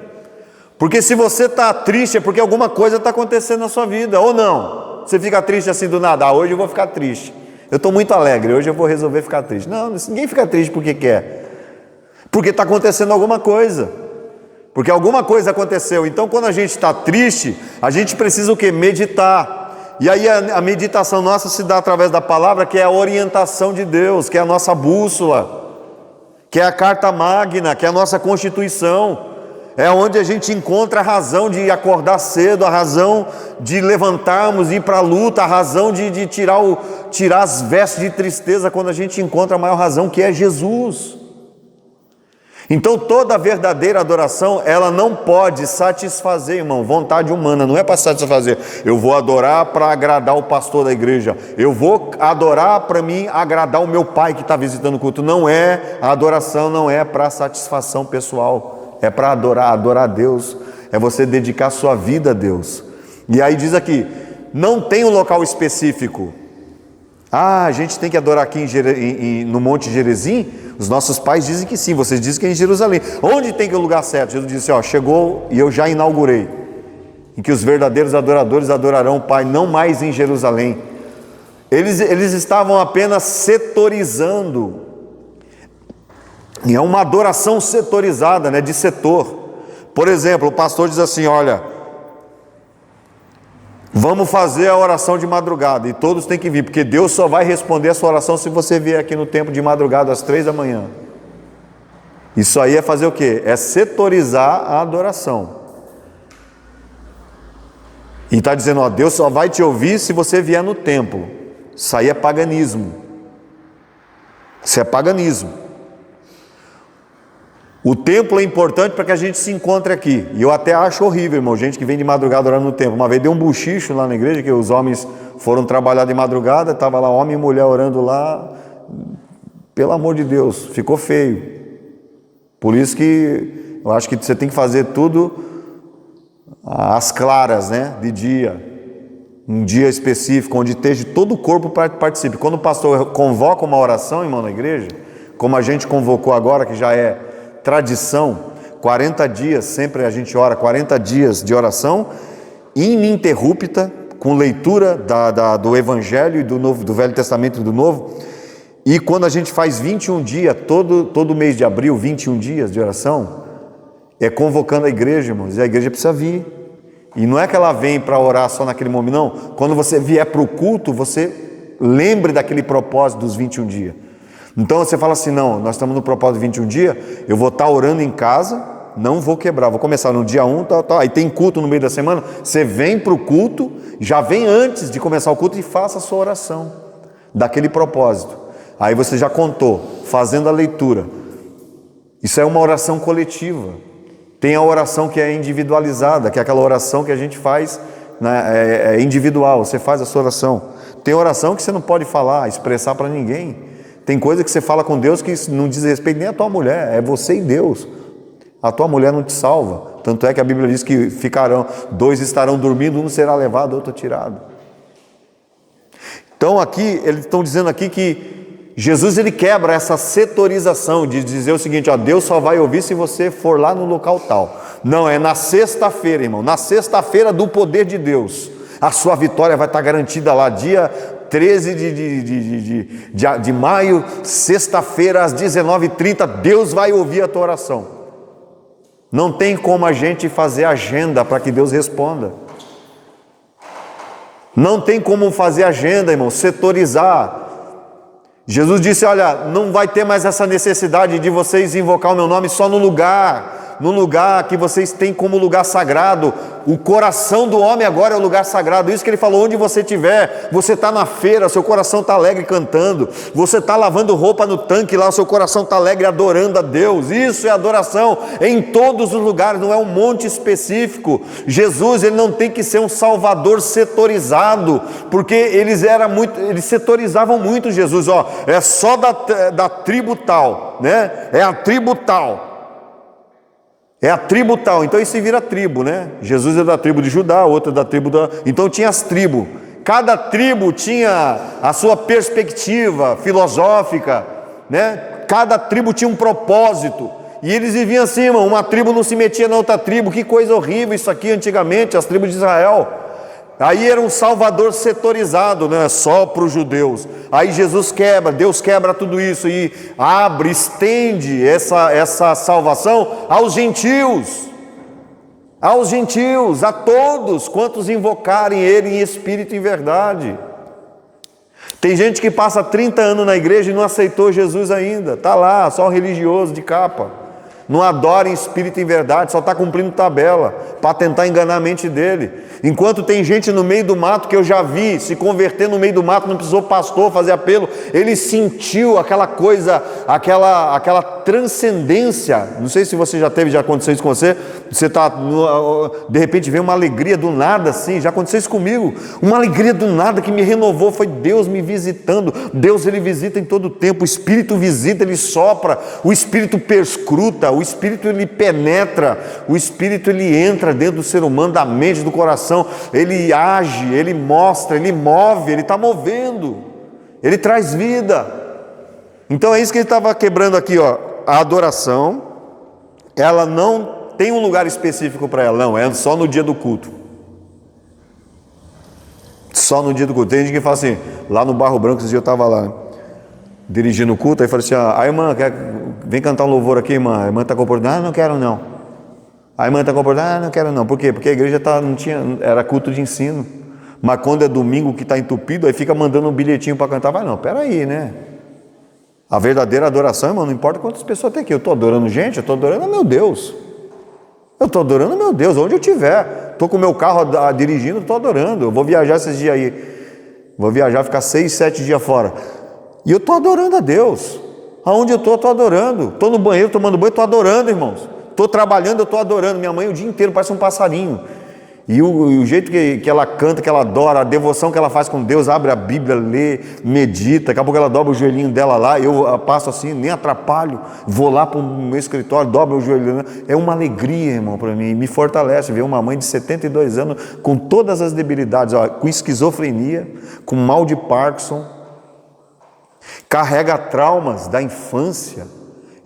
Porque se você está triste, é porque alguma coisa está acontecendo na sua vida, ou não? Você fica triste assim do nada, hoje eu vou ficar triste. Eu estou muito alegre, hoje eu vou resolver ficar triste. Não, ninguém fica triste porque quer. Porque está acontecendo alguma coisa. Porque alguma coisa aconteceu. Então quando a gente está triste, a gente precisa o quê? Meditar. E aí a meditação nossa se dá através da palavra, que é a orientação de Deus, que é a nossa bússola, que é a carta magna, que é a nossa constituição. É onde a gente encontra a razão de acordar cedo, a razão de levantarmos e ir para a luta, a razão de tirar as vestes de tristeza, quando a gente encontra a maior razão, que é Jesus. Então toda verdadeira adoração, ela não pode satisfazer, irmão, vontade humana, não é para satisfazer. Eu vou adorar para agradar o pastor da igreja, eu vou adorar para mim agradar o meu pai que está visitando o culto. Não é, a adoração não é para satisfação pessoal. É para adorar a Deus, é você dedicar a sua vida a Deus. E aí diz aqui, não tem um local específico. A gente tem que adorar aqui no Monte Gerizim? Os nossos pais dizem que sim, vocês dizem que é em Jerusalém. Onde tem que é o lugar certo? Jesus disse, chegou e eu já inaugurei, em que os verdadeiros adoradores adorarão o Pai, não mais em Jerusalém. Eles estavam apenas setorizando. E é uma adoração setorizada, de setor. Por exemplo, o pastor diz assim, olha, vamos fazer a oração de madrugada, e todos têm que vir, porque Deus só vai responder a sua oração se você vier aqui no templo de madrugada às 3 da manhã. Isso aí é fazer o quê? É setorizar a adoração. E está dizendo, Deus só vai te ouvir se você vier no templo. Isso aí é paganismo. Isso é paganismo. O templo é importante para que a gente se encontre aqui. E eu até acho horrível, irmão, gente que vem de madrugada orando no templo. Uma vez deu um buchicho lá na igreja, que os homens foram trabalhar de madrugada, estava lá homem e mulher orando lá. Pelo amor de Deus, ficou feio. Por isso que eu acho que você tem que fazer tudo às claras, de dia. Um dia específico, onde esteja todo o corpo participe. Quando o pastor convoca uma oração, irmão, na igreja, como a gente convocou agora, que já é tradição, 40 dias, sempre a gente ora 40 dias de oração ininterrupta, com leitura do Evangelho e do Velho Testamento e do Novo. E quando a gente faz 21 dias, todo mês de abril, 21 dias de oração, é convocando a igreja, irmãos, e a igreja precisa vir. E não é que ela vem para orar só naquele momento, não. Quando você vier para o culto, você lembre daquele propósito dos 21 dias. Então você fala assim, não, nós estamos no propósito de 21 dias, eu vou estar orando em casa, não vou quebrar, vou começar no dia 1, aí tem culto no meio da semana, você vem para o culto, já vem antes de começar o culto e faça a sua oração, daquele propósito. Aí você já contou, fazendo a leitura. Isso é uma oração coletiva. Tem a oração que é individualizada, que é aquela oração que a gente faz, né, é individual, você faz a sua oração. Tem oração que você não pode falar, expressar para ninguém. Tem coisa que você fala com Deus que não diz respeito nem à tua mulher, é você e Deus. A tua mulher não te salva. Tanto é que a Bíblia diz que dois estarão dormindo, um será levado, outro tirado. Então aqui, eles estão dizendo aqui que Jesus ele quebra essa setorização de dizer o seguinte, ó, Deus só vai ouvir se você for lá no local tal. Não, é na sexta-feira, irmão, na sexta-feira do poder de Deus. A sua vitória vai estar garantida lá, dia 13 de maio, sexta-feira às 19h30, Deus vai ouvir a tua oração. Não tem como a gente fazer agenda para que Deus responda. Não tem como fazer agenda, irmão, setorizar. Jesus disse, olha, não vai ter mais essa necessidade de vocês invocar o meu nome só no lugar que vocês têm como lugar sagrado. O coração do homem agora é o lugar sagrado. Isso que ele falou, onde você estiver, você está na feira, seu coração está alegre cantando, você está lavando roupa no tanque lá, seu coração está alegre adorando a Deus. Isso é adoração em todos os lugares, não é um monte específico. Jesus, ele não tem que ser um salvador setorizado, porque eles setorizavam muito Jesus, ó, é só da tribo tal, né? É a tribo tal. É a tribo tal, então isso vira tribo, né? Jesus é da tribo de Judá, outro é da tribo Então tinha as tribos. Cada tribo tinha a sua perspectiva filosófica, né? Cada tribo tinha um propósito. E eles viviam assim, irmão, uma tribo não se metia na outra tribo. Que coisa horrível isso aqui antigamente, as tribos de Israel. Aí era um salvador setorizado, né? Só para os judeus. Aí Jesus quebra, Deus quebra tudo isso e abre, estende essa salvação aos gentios, a todos quantos invocarem Ele em espírito e em verdade. Tem gente que passa 30 anos na igreja e não aceitou Jesus ainda, está lá, só um religioso de capa. Não adora em espírito e em verdade, só está cumprindo tabela, para tentar enganar a mente dele. Enquanto tem gente no meio do mato, que eu já vi, se converter no meio do mato, não precisou pastor fazer apelo, ele sentiu aquela coisa, aquela transcendência. Não sei se você já aconteceu isso com você, de repente veio uma alegria do nada assim, já aconteceu isso comigo, uma alegria do nada que me renovou, foi Deus me visitando. Deus ele visita em todo tempo, o Espírito visita, ele sopra, o Espírito perscruta, o Espírito ele penetra, o Espírito ele entra dentro do ser humano, da mente, do coração, ele age, ele mostra, ele move, ele está movendo, ele traz vida. Então é isso que ele estava quebrando aqui, ó. A adoração, ela não tem um lugar específico para ela, não, é só no dia do culto. Só no dia do culto. Tem gente que fala assim, lá no Barro Branco, esse dia eu estava lá dirigindo o culto, aí falei assim, a irmã, vem cantar um louvor aqui, irmã. A irmã está comportando, não quero não. A irmã está comportando, não quero não. Por quê? Porque a igreja era culto de ensino. Mas quando é domingo que está entupido, aí fica mandando um bilhetinho para cantar. Vai não, peraí, né? A verdadeira adoração, irmão, não importa quantas pessoas tem aqui. Eu estou adorando gente, eu estou adorando meu Deus. Eu estou adorando meu Deus, onde eu estiver. Estou com o meu carro dirigindo, estou adorando. Eu vou viajar esses dias aí. Vou viajar, ficar 6, 7 dias fora. E eu estou adorando a Deus. Aonde eu estou adorando. Estou no banheiro tomando banho, estou adorando, irmãos. Estou trabalhando, eu estou adorando. Minha mãe o dia inteiro parece um passarinho. E o jeito que ela canta, que ela adora, a devoção que ela faz com Deus, abre a Bíblia, lê, medita, daqui a pouco ela dobra o joelhinho dela lá, eu passo assim, nem atrapalho, vou lá para o meu escritório, dobro o joelhinho, é uma alegria, irmão, para mim, me fortalece ver uma mãe de 72 anos, com todas as debilidades, ó, com esquizofrenia, com mal de Parkinson, carrega traumas da infância.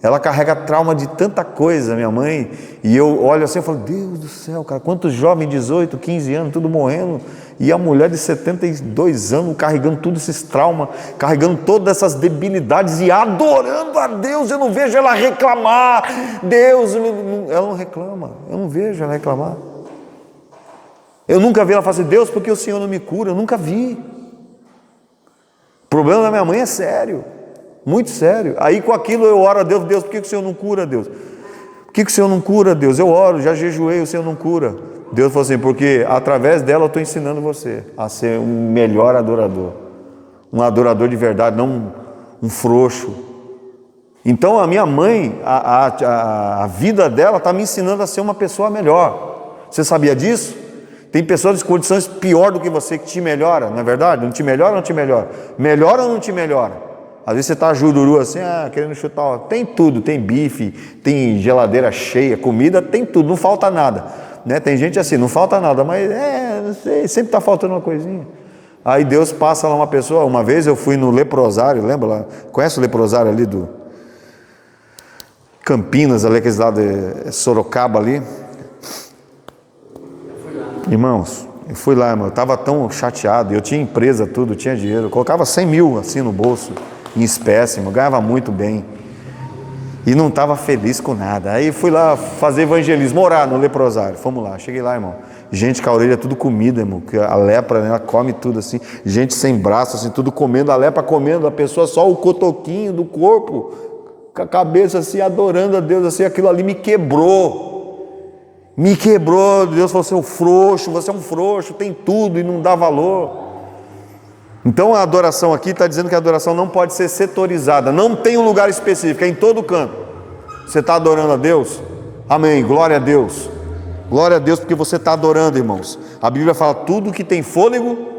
Ela carrega trauma de tanta coisa, minha mãe, e eu olho assim e falo, Deus do céu, cara, quantos jovens, 18, 15 anos, tudo morrendo, e a mulher de 72 anos carregando todos esses traumas, carregando todas essas debilidades e adorando a Deus. Eu não vejo ela reclamar, Deus, ela não reclama, eu não vejo ela reclamar. Eu nunca vi ela falar assim, Deus, por que o Senhor não me cura? Eu nunca vi. O problema da minha mãe é sério. Muito sério. Aí com aquilo eu oro a Deus, Deus, por que o Senhor não cura, Deus? Por que o Senhor não cura, Deus? Eu oro, já jejuei, o Senhor não cura. Deus falou assim, porque através dela eu estou ensinando você a ser um melhor adorador. Um adorador de verdade, não um frouxo. Então a minha mãe, a vida dela está me ensinando a ser uma pessoa melhor. Você sabia disso? Tem pessoas em condições pior do que você que te melhora, não é verdade? Não te melhora ou não te melhora? Melhora ou não te melhora? Às vezes você está jururu assim, querendo chutar. Tem tudo, tem bife, tem geladeira cheia, comida, tem tudo, não falta nada. Né? Tem gente assim, não falta nada, mas não sei, sempre está faltando uma coisinha. Aí Deus passa lá uma pessoa. Uma vez eu fui no leprosário, lembra lá? Conhece o leprosário ali do Campinas, ali, aqueles lá de Sorocaba ali? Irmãos, eu fui lá, irmão, eu estava tão chateado, eu tinha empresa, tudo, tinha dinheiro, eu colocava 100 mil assim no bolso, em espécie, eu ganhava muito bem, e não estava feliz com nada. Aí fui lá fazer evangelismo, orar no leprosário, fomos lá, cheguei lá, irmão, gente com a orelha tudo comida, irmão, porque a lepra, né, ela come tudo assim, gente sem braço, assim, tudo comendo, a lepra comendo, a pessoa só o cotoquinho do corpo, com a cabeça assim, adorando a Deus, assim, aquilo ali me quebrou. Deus falou, você é um frouxo, tem tudo e não dá valor. Então a adoração aqui está dizendo que a adoração não pode ser setorizada, não tem um lugar específico, é em todo canto. Você está adorando a Deus? Amém, glória a Deus. Glória a Deus porque você está adorando, irmãos. A Bíblia fala, tudo que tem fôlego,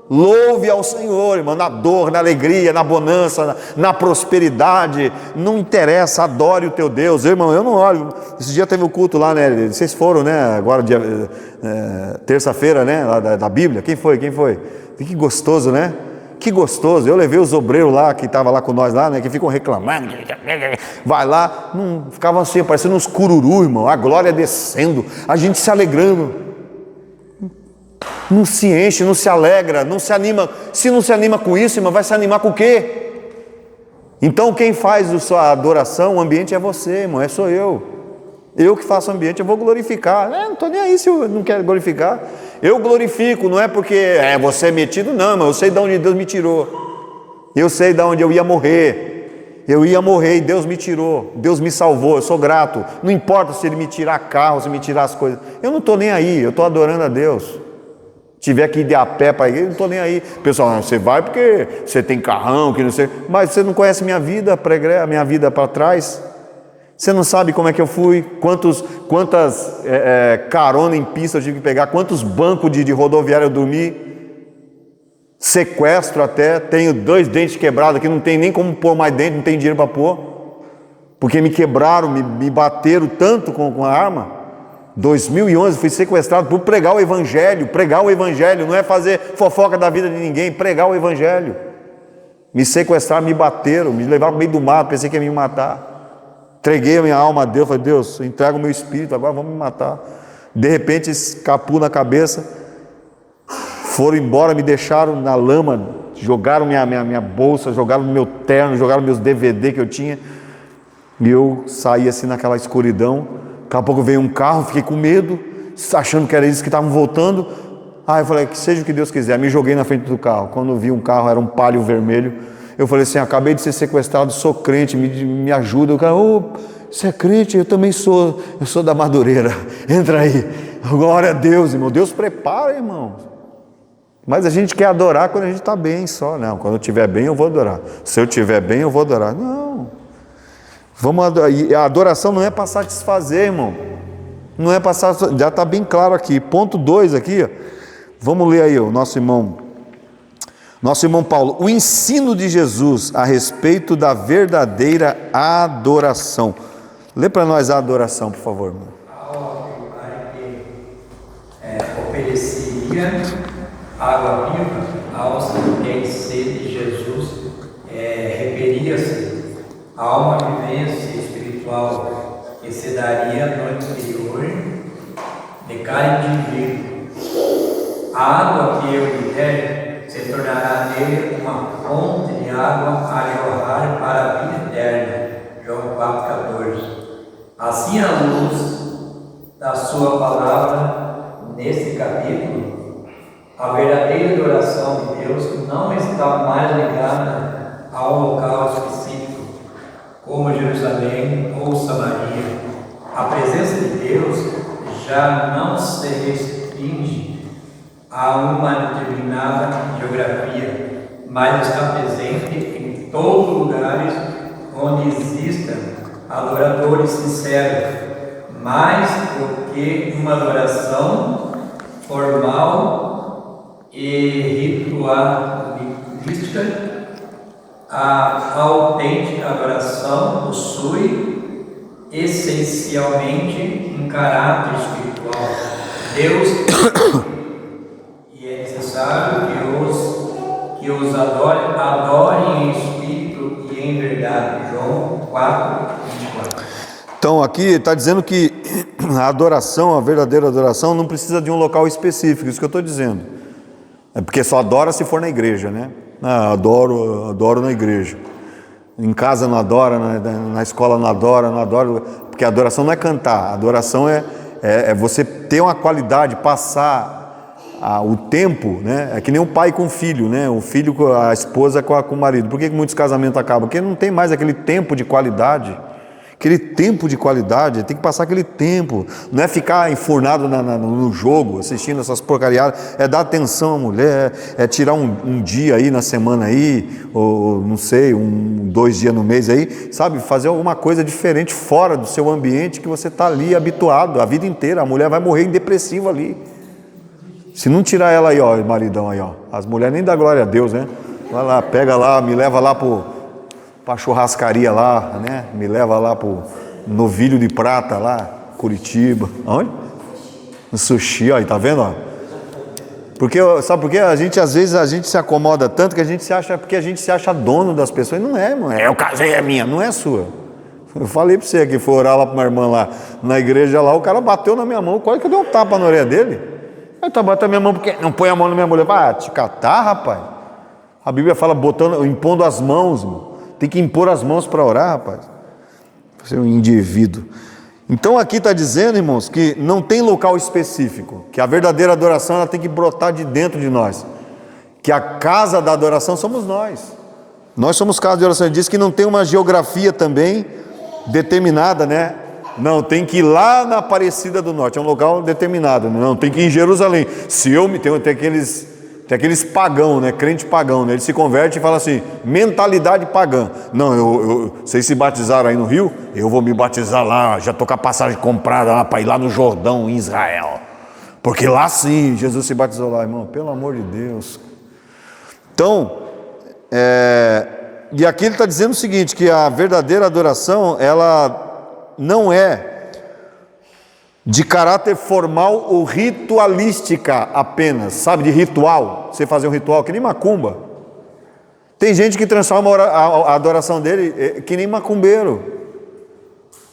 louve ao Senhor, irmão, na dor, na alegria, na bonança, na prosperidade, não interessa, adore o teu Deus. Irmão, eu não olho, esse dia teve o culto lá, né, vocês foram, né, agora terça-feira, né, lá da Bíblia, quem foi? Que gostoso, né, que gostoso. Eu levei os obreiros lá, que estavam lá com nós lá, né, que ficam reclamando, vai lá, não, ficavam assim, parecendo uns cururu, irmão, a glória descendo, a gente se alegrando. Não se enche, não se alegra, não se anima. Se não se anima com isso, irmão, vai se animar com o quê? Então quem faz a sua adoração, o ambiente é você, irmão, sou eu. Eu que faço o ambiente, eu vou glorificar. Não estou nem aí se eu não quero glorificar. Eu glorifico, não é porque você é metido, não, irmão, eu sei de onde Deus me tirou. Eu sei de onde eu ia morrer. Eu ia morrer e Deus me tirou, Deus me salvou, eu sou grato. Não importa se Ele me tirar carro, se me tirar as coisas. Eu não estou nem aí, eu estou adorando a Deus. Tiver que ir de a pé para a igreja, não estou nem aí. Pessoal, você vai porque você tem carrão, que não sei. Mas você não conhece minha vida, a minha vida para trás. Você não sabe como é que eu fui, quantas carona em pista eu tive que pegar, quantos bancos de rodoviária eu dormi, sequestro até, tenho 2 dentes quebrados aqui, não tem nem como pôr mais dente, não tem dinheiro para pôr, porque me quebraram, me bateram tanto com a arma. 2011 fui sequestrado por pregar o Evangelho, não é fazer fofoca da vida de ninguém, pregar o Evangelho. Me sequestraram, me bateram, me levaram para o meio do mato, pensei que ia me matar. Entreguei a minha alma a Deus, falei, Deus, entrega o meu espírito, agora vão me matar. De repente, escapou na cabeça, foram embora, me deixaram na lama, jogaram minha bolsa, jogaram no meu terno, jogaram meus DVD que eu tinha, e eu saí assim naquela escuridão. Daqui a pouco veio um carro, fiquei com medo, achando que era eles que estavam voltando. Eu falei, que seja o que Deus quiser. Me joguei na frente do carro. Quando eu vi um carro, era um Palio vermelho. Eu falei assim, acabei de ser sequestrado, sou crente, me ajuda. O cara, você é crente? Eu também sou, eu sou da Madureira. Entra aí. Glória a Deus, irmão. Deus prepara, irmão. Mas a gente quer adorar quando a gente está bem só. Não, quando eu estiver bem, eu vou adorar. Se eu estiver bem, eu vou adorar. Não. Vamos adorar. E a adoração não é para satisfazer, irmão. Não é para satisfazer. Já está bem claro aqui. Ponto 2 aqui. Ó. Vamos ler aí, o nosso irmão Paulo. O ensino de Jesus a respeito da verdadeira adoração. Lê para nós a adoração, por favor, irmão. Oferecia água viva aos que têm sede. Jesus referia-se a uma vivência espiritual que se daria no interior de cada indivíduo. A água que eu lhe der se tornará nele uma fonte de água a jorrar para a vida eterna. João 4,14. Assim, à luz da sua palavra, nesse capítulo, a verdadeira adoração de Deus não está mais ligada a um local específico, como Jerusalém ou Samaria. A presença de Deus já não se restringe a uma determinada geografia, mas está presente em todos os lugares onde existam adoradores sinceros, mais do que uma adoração formal e ritualística. A autêntica adoração possui essencialmente um caráter espiritual. Deus e é necessário que os adorem em espírito e em verdade. João 4:24. Então aqui está dizendo que a adoração, a verdadeira adoração, não precisa de um local específico, isso que eu estou dizendo. É porque só adora se for na igreja, né? Adoro na igreja. Em casa não adora, na escola não adora, porque a adoração não é cantar, a adoração é você ter uma qualidade, passar o tempo, né? É que nem um pai com o filho, né? O filho com a esposa com o marido. Por que muitos casamentos acabam? Porque não tem mais aquele tempo de qualidade. Tem que passar aquele tempo, não é ficar enfurnado no jogo, assistindo essas porcariadas, é dar atenção à mulher, é tirar um dia aí na semana aí, ou não sei, 2 dias no mês aí, sabe, fazer alguma coisa diferente fora do seu ambiente que você está ali habituado a vida inteira. A mulher vai morrer em depressivo ali, se não tirar ela aí, ó, maridão aí, ó, as mulheres nem dá glória a Deus, né, vai lá, pega lá, me leva lá pra churrascaria lá, né? Me leva lá pro Novilho de Prata lá, Curitiba. Onde? No sushi, ó, tá vendo? Ó? Porque, sabe por quê? Às vezes a gente se acomoda tanto que a gente se acha dono das pessoas. E não é, mano. Eu casei, é minha, não é sua. Eu falei pra você que foi orar lá pra uma irmã lá na igreja lá, o cara bateu na minha mão, quase que eu dei um tapa na orelha dele. Aí tá batendo na minha mão porque não põe a mão na minha mulher. Ah, te catar, rapaz. A Bíblia fala impondo as mãos, mano. Tem que impor as mãos para orar, rapaz. Você é um indivíduo. Então aqui está dizendo, irmãos, que não tem local específico, que a verdadeira adoração ela tem que brotar de dentro de nós, que a casa da adoração somos nós. Nós somos casa de oração. Ele diz que não tem uma geografia também determinada, né? Não, tem que ir lá na Aparecida do Norte, é um local determinado. Não, tem que ir em Jerusalém. Tem aqueles pagão, né? Crente pagão, né? Ele se converte e fala assim, mentalidade pagã. Não, vocês se batizaram aí no Rio? Eu vou me batizar lá, já estou com a passagem comprada lá para ir lá no Jordão, em Israel. Porque lá sim, Jesus se batizou lá, irmão, pelo amor de Deus. Então, e aqui ele está dizendo o seguinte, que a verdadeira adoração, ela não é de caráter formal ou ritualística apenas, sabe, de ritual, você fazer um ritual, que nem macumba. Tem gente que transforma a adoração dele que nem macumbeiro,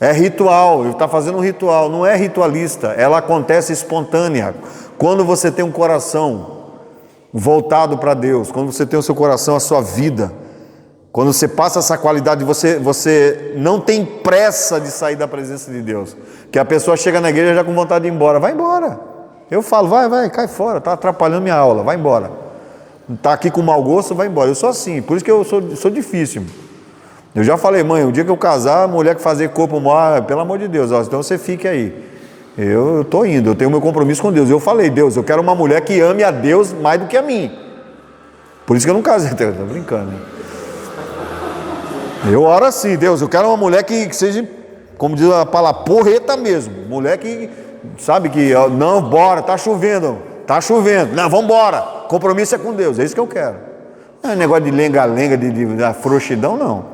é ritual, ele está fazendo um ritual, não é ritualista, ela acontece espontânea, quando você tem um coração voltado para Deus, quando você tem o seu coração, a sua vida, quando você passa essa qualidade, você não tem pressa de sair da presença de Deus. Que a pessoa chega na igreja já com vontade de ir embora. Vai embora. Eu falo, vai, cai fora. Está atrapalhando minha aula, vai embora. Está aqui com mau gosto, vai embora. Eu sou assim, por isso que eu sou difícil. Eu já falei, mãe, o dia que eu casar, a mulher que fazer corpo maior, pelo amor de Deus, ó, então você fique aí. Eu estou indo, eu tenho meu compromisso com Deus. Eu falei, Deus, eu quero uma mulher que ame a Deus mais do que a mim. Por isso que eu não casei, estou brincando, né? Eu oro assim, Deus, eu quero uma mulher que seja, como diz a palavra, porreta mesmo. Mulher que, sabe, que, não, bora, tá chovendo, não, vamos embora, compromisso é com Deus, é isso que eu quero. Não é negócio de lenga-lenga, de frouxidão, não.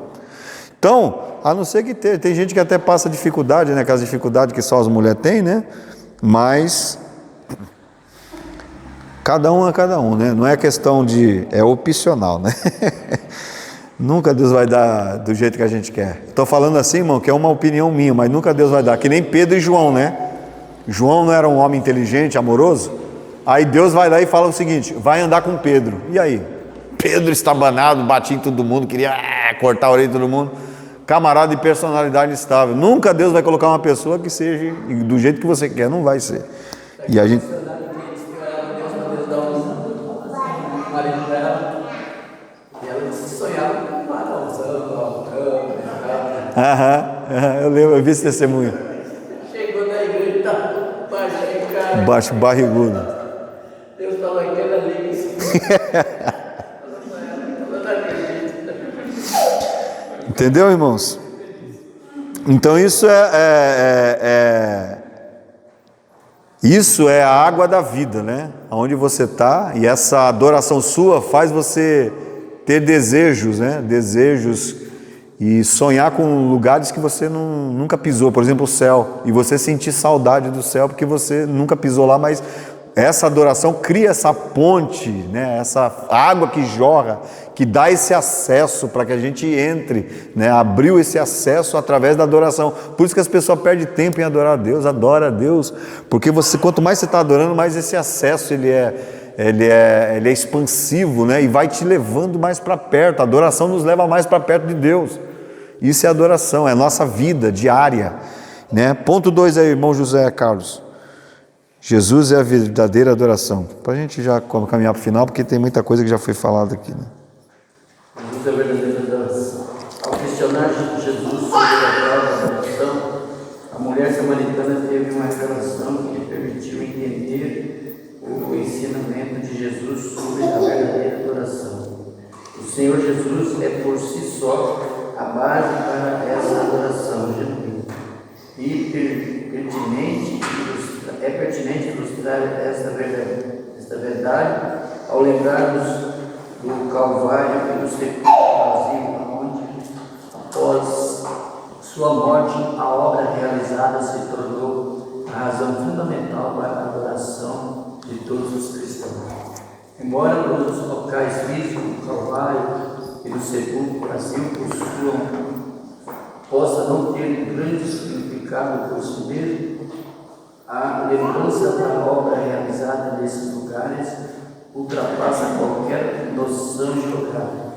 Então, a não ser que tem gente que até passa dificuldade, né, aquelas dificuldades que só as mulheres têm, né, mas cada um é cada um, né, não é questão é opcional, né. Nunca Deus vai dar do jeito que a gente quer. Estou falando assim, irmão, que é uma opinião minha, mas nunca Deus vai dar. Que nem Pedro e João, né? João não era um homem inteligente, amoroso? Aí Deus vai lá e fala o seguinte, vai andar com Pedro. E aí? Pedro estabanado, batia em todo mundo, queria cortar a orelha de todo mundo. Camarada de personalidade estável. Nunca Deus vai colocar uma pessoa que seja do jeito que você quer, não vai ser. E a gente... eu lembro, eu vi esse testemunho. Chegou na igreja e tá baixinho, cara. Baixo, barrigudo. Deus falou aquela liga assim. Entendeu, irmãos? Então isso é a água da vida, né? Onde você está, e essa adoração sua faz você ter desejos, né? Desejos e sonhar com lugares que você nunca pisou, por exemplo, o céu, e você sentir saudade do céu porque você nunca pisou lá, mas essa adoração cria essa ponte, né? Essa água que jorra, que dá esse acesso para que a gente entre, né? Abriu esse acesso através da adoração. Por isso que as pessoas perdem tempo em adorar a Deus, adora a Deus, porque quanto mais você está adorando, mais esse acesso ele é expansivo, né? E vai te levando mais para perto. A adoração nos leva mais para perto de Deus. Isso é adoração, é a nossa vida diária, né? Ponto 2 aí, irmão José Carlos. Jesus é a verdadeira adoração. Para a gente já caminhar para o final, porque tem muita coisa que já foi falada aqui, né? Jesus é a verdadeira adoração. Ao questionar Jesus sobre a adoração, a mulher samaritana teve uma revelação que lhe permitiu entender o ensinamento de Jesus sobre a verdadeira adoração. O Senhor Jesus é por si só a base para essa adoração genuína. E é pertinente ilustrar esta verdade ao lembrarmos do Calvário e do sepulcro vazio, onde, após sua morte, a obra realizada se tornou a razão fundamental para a adoração de todos os cristãos. Embora os locais físicos do Calvário e do sepulcro vazio possa não ter grande significado por si mesmo, a lembrança da obra realizada nesses lugares ultrapassa qualquer noção geográfica.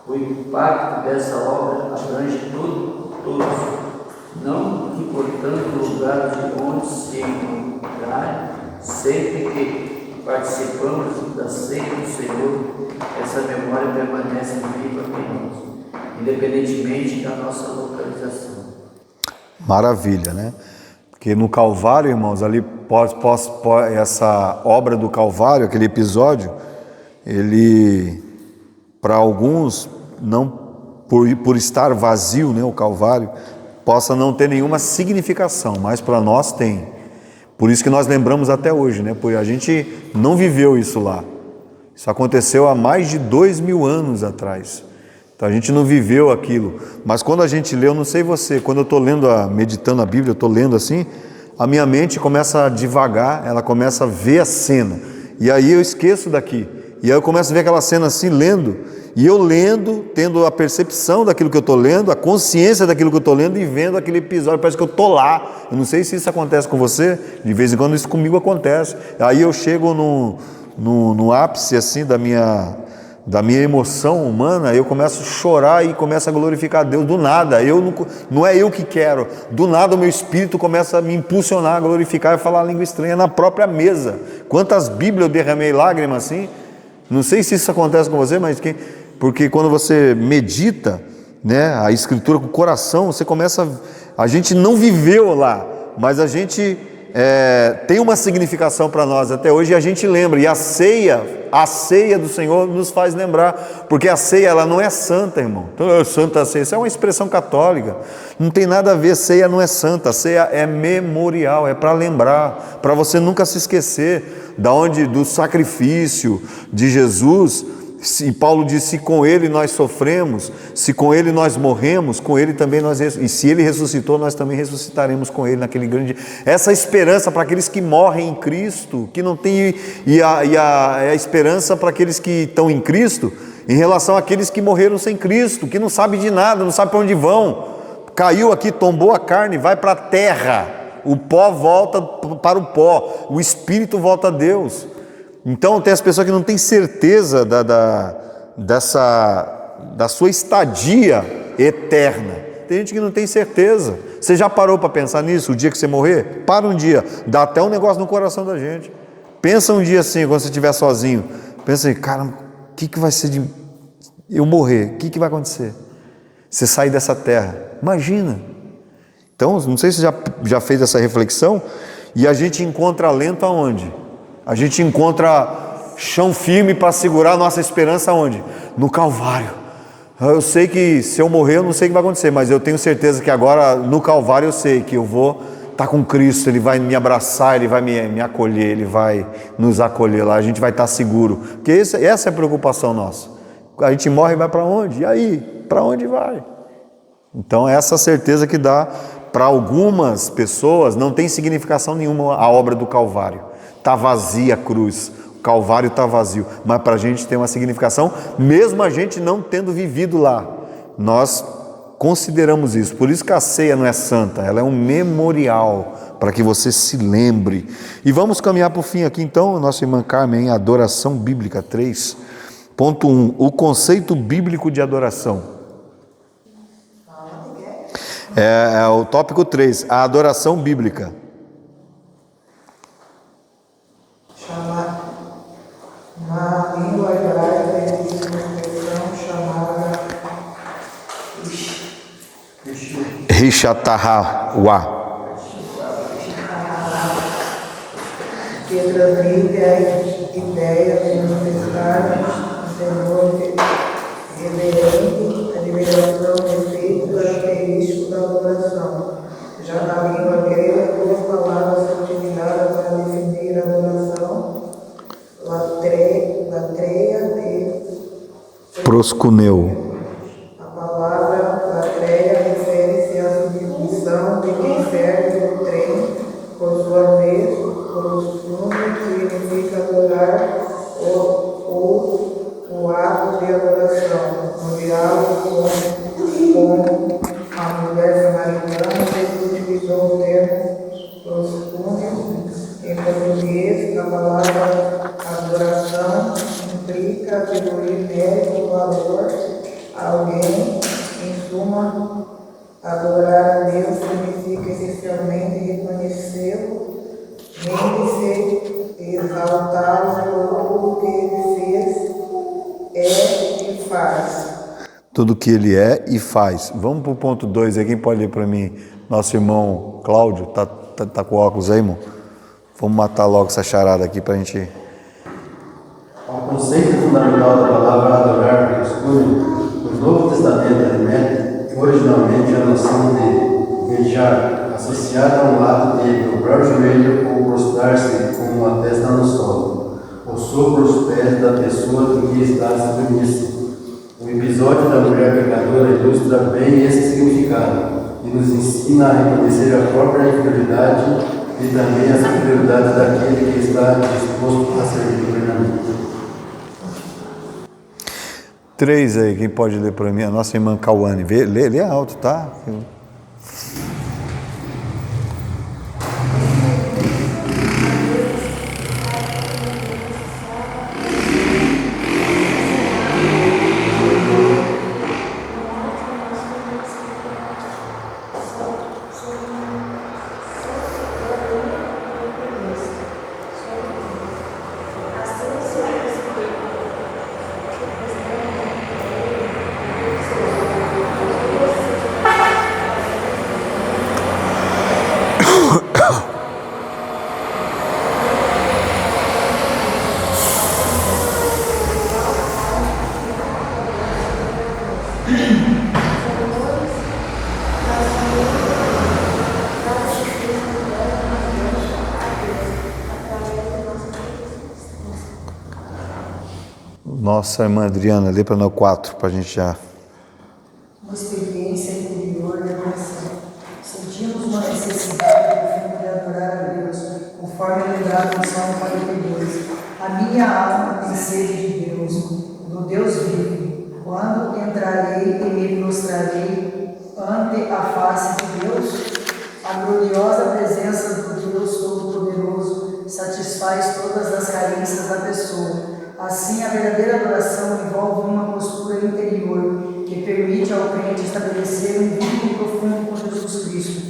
O impacto dessa obra abrange todos, não importando o lugar de onde se encontrar, sempre que participamos da ceia do Senhor, essa memória permanece viva em nós, independentemente da nossa localização. Maravilha, né? Porque no Calvário, irmãos, ali essa obra do Calvário, aquele episódio, ele, para alguns, não por estar vazio, né, o Calvário, possa não ter nenhuma significação, mas para nós tem. Por isso que nós lembramos até hoje, né? Porque a gente não viveu isso lá. Isso aconteceu há mais de 2000 anos atrás. Então a gente não viveu aquilo, mas quando a gente lê, eu não sei você, quando eu estou meditando a Bíblia, eu estou lendo assim, a minha mente começa a divagar, ela começa a ver a cena, e aí eu esqueço daqui, e aí eu começo a ver aquela cena assim, lendo, e eu lendo, tendo a percepção daquilo que eu estou lendo, a consciência daquilo que eu estou lendo, e vendo aquele episódio, parece que eu estou lá. Eu não sei se isso acontece com você, de vez em quando isso comigo acontece, aí eu chego no ápice assim da minha emoção humana, eu começo a chorar e começo a glorificar a Deus do nada. Não é eu que quero, do nada o meu espírito começa a me impulsionar a glorificar e falar a língua estranha na própria mesa. Quantas Bíblias eu derramei lágrimas assim? Não sei se isso acontece com você, mas porque quando você medita, né, a Escritura com o coração, você começa, a gente não viveu lá, mas a gente tem uma significação para nós até hoje, e a gente lembra, e a ceia do Senhor nos faz lembrar, porque a ceia ela não é santa, irmão. Então, santa ceia, isso é uma expressão católica, não tem nada a ver, ceia não é santa, a ceia é memorial, é para lembrar, para você nunca se esquecer do sacrifício de Jesus. E Paulo diz, se com ele nós sofremos, se com ele nós morremos, com ele também e se ele ressuscitou, nós também ressuscitaremos com ele naquele grande dia. Essa esperança para aqueles que morrem em Cristo, que não tem, e a esperança para aqueles que estão em Cristo, em relação àqueles que morreram sem Cristo, que não sabem de nada, não sabem para onde vão, caiu aqui, tombou a carne, vai para a terra, o pó volta para o pó, o espírito volta a Deus. Então tem as pessoas que não têm certeza da sua estadia eterna. Tem gente que não tem certeza. Você já parou para pensar nisso? O dia que você morrer? Para um dia, dá até um negócio no coração da gente. Pensa um dia assim, quando você estiver sozinho. Pensa aí, cara, o que vai ser de eu morrer? O que vai acontecer? Você sair dessa terra. Imagina. Então, não sei se você já fez essa reflexão. E a gente encontra alento aonde? A gente encontra chão firme para segurar a nossa esperança onde? No Calvário. Eu sei que se eu morrer, eu não sei o que vai acontecer, mas eu tenho certeza que agora no Calvário eu sei que eu vou estar com Cristo, Ele vai me abraçar, Ele vai me acolher, Ele vai nos acolher lá, a gente vai estar seguro. Porque essa é a preocupação nossa. A gente morre e vai para onde? E aí? Para onde vai? Então essa certeza que dá para algumas pessoas, não tem significação nenhuma a obra do Calvário. Está vazia a cruz, o Calvário está vazio, mas para a gente tem uma significação, mesmo a gente não tendo vivido lá. Nós consideramos isso, por isso que a ceia não é santa, ela é um memorial, para que você se lembre. E vamos caminhar para o fim aqui então, nossa irmã Carmen, adoração bíblica 3. Ponto 1, o conceito bíblico de adoração. É o tópico 3, a adoração bíblica. Na língua hebraica existe uma expressão chamada Rishatahawa, que transmite a ideia de manifestar um temor reverente, a liberação, efeito característico da adoração. Já na língua grega, duas palavras são utilizadas para definir a adoração: latreia e proskuneu. A palavra latreia refere-se à submissão de quem serve no trem, por sua vez, proskuneo significa adorar o ato de adoração. No diálogo com a mulher samaritana, Jesus utilizou o termo proskuneo. Em português, a palavra adoração implica atribuir mérito ou valor a alguém. Em suma, adorar a Deus significa essencialmente reconhecê-lo, render-se e exaltá-lo por tudo que ele fez, é e faz. Tudo que ele é e faz. Vamos para o ponto 2 aí, quem pode ler para mim? Nosso irmão Cláudio, tá com óculos aí, irmão? Vamos matar logo essa charada aqui para a gente... O conceito fundamental da palavra adorar, no Novo Testamento, remete originalmente à noção de beijar, associada a um ato de dobrar o joelho ou prostrar-se com a testa no solo, ou sobre os pés da pessoa em que está submissa. O episódio da mulher pecadora ilustra bem esse significado e nos ensina a reconhecer a própria inferioridade e também a superioridade daquele que está disposto a servir plenamente. 3 aí, quem pode ler para mim? A nossa irmã Cauane. Lê alto, tá? Nossa irmã Adriana, lê para nós 4, para a gente já... Uma experiência interior de adoração. Sentimos uma necessidade profunda de adorar a Deus, conforme lembrado no Salmo 42. A minha alma tem sede de Deus, do Deus vivo. Quando entrarei e me prostrarei ante a face de Deus, a gloriosa presença do Deus Todo-Poderoso satisfaz todas as carências da pessoa. Assim, a verdadeira adoração envolve uma postura interior que permite ao crente estabelecer um vínculo profundo com Jesus Cristo,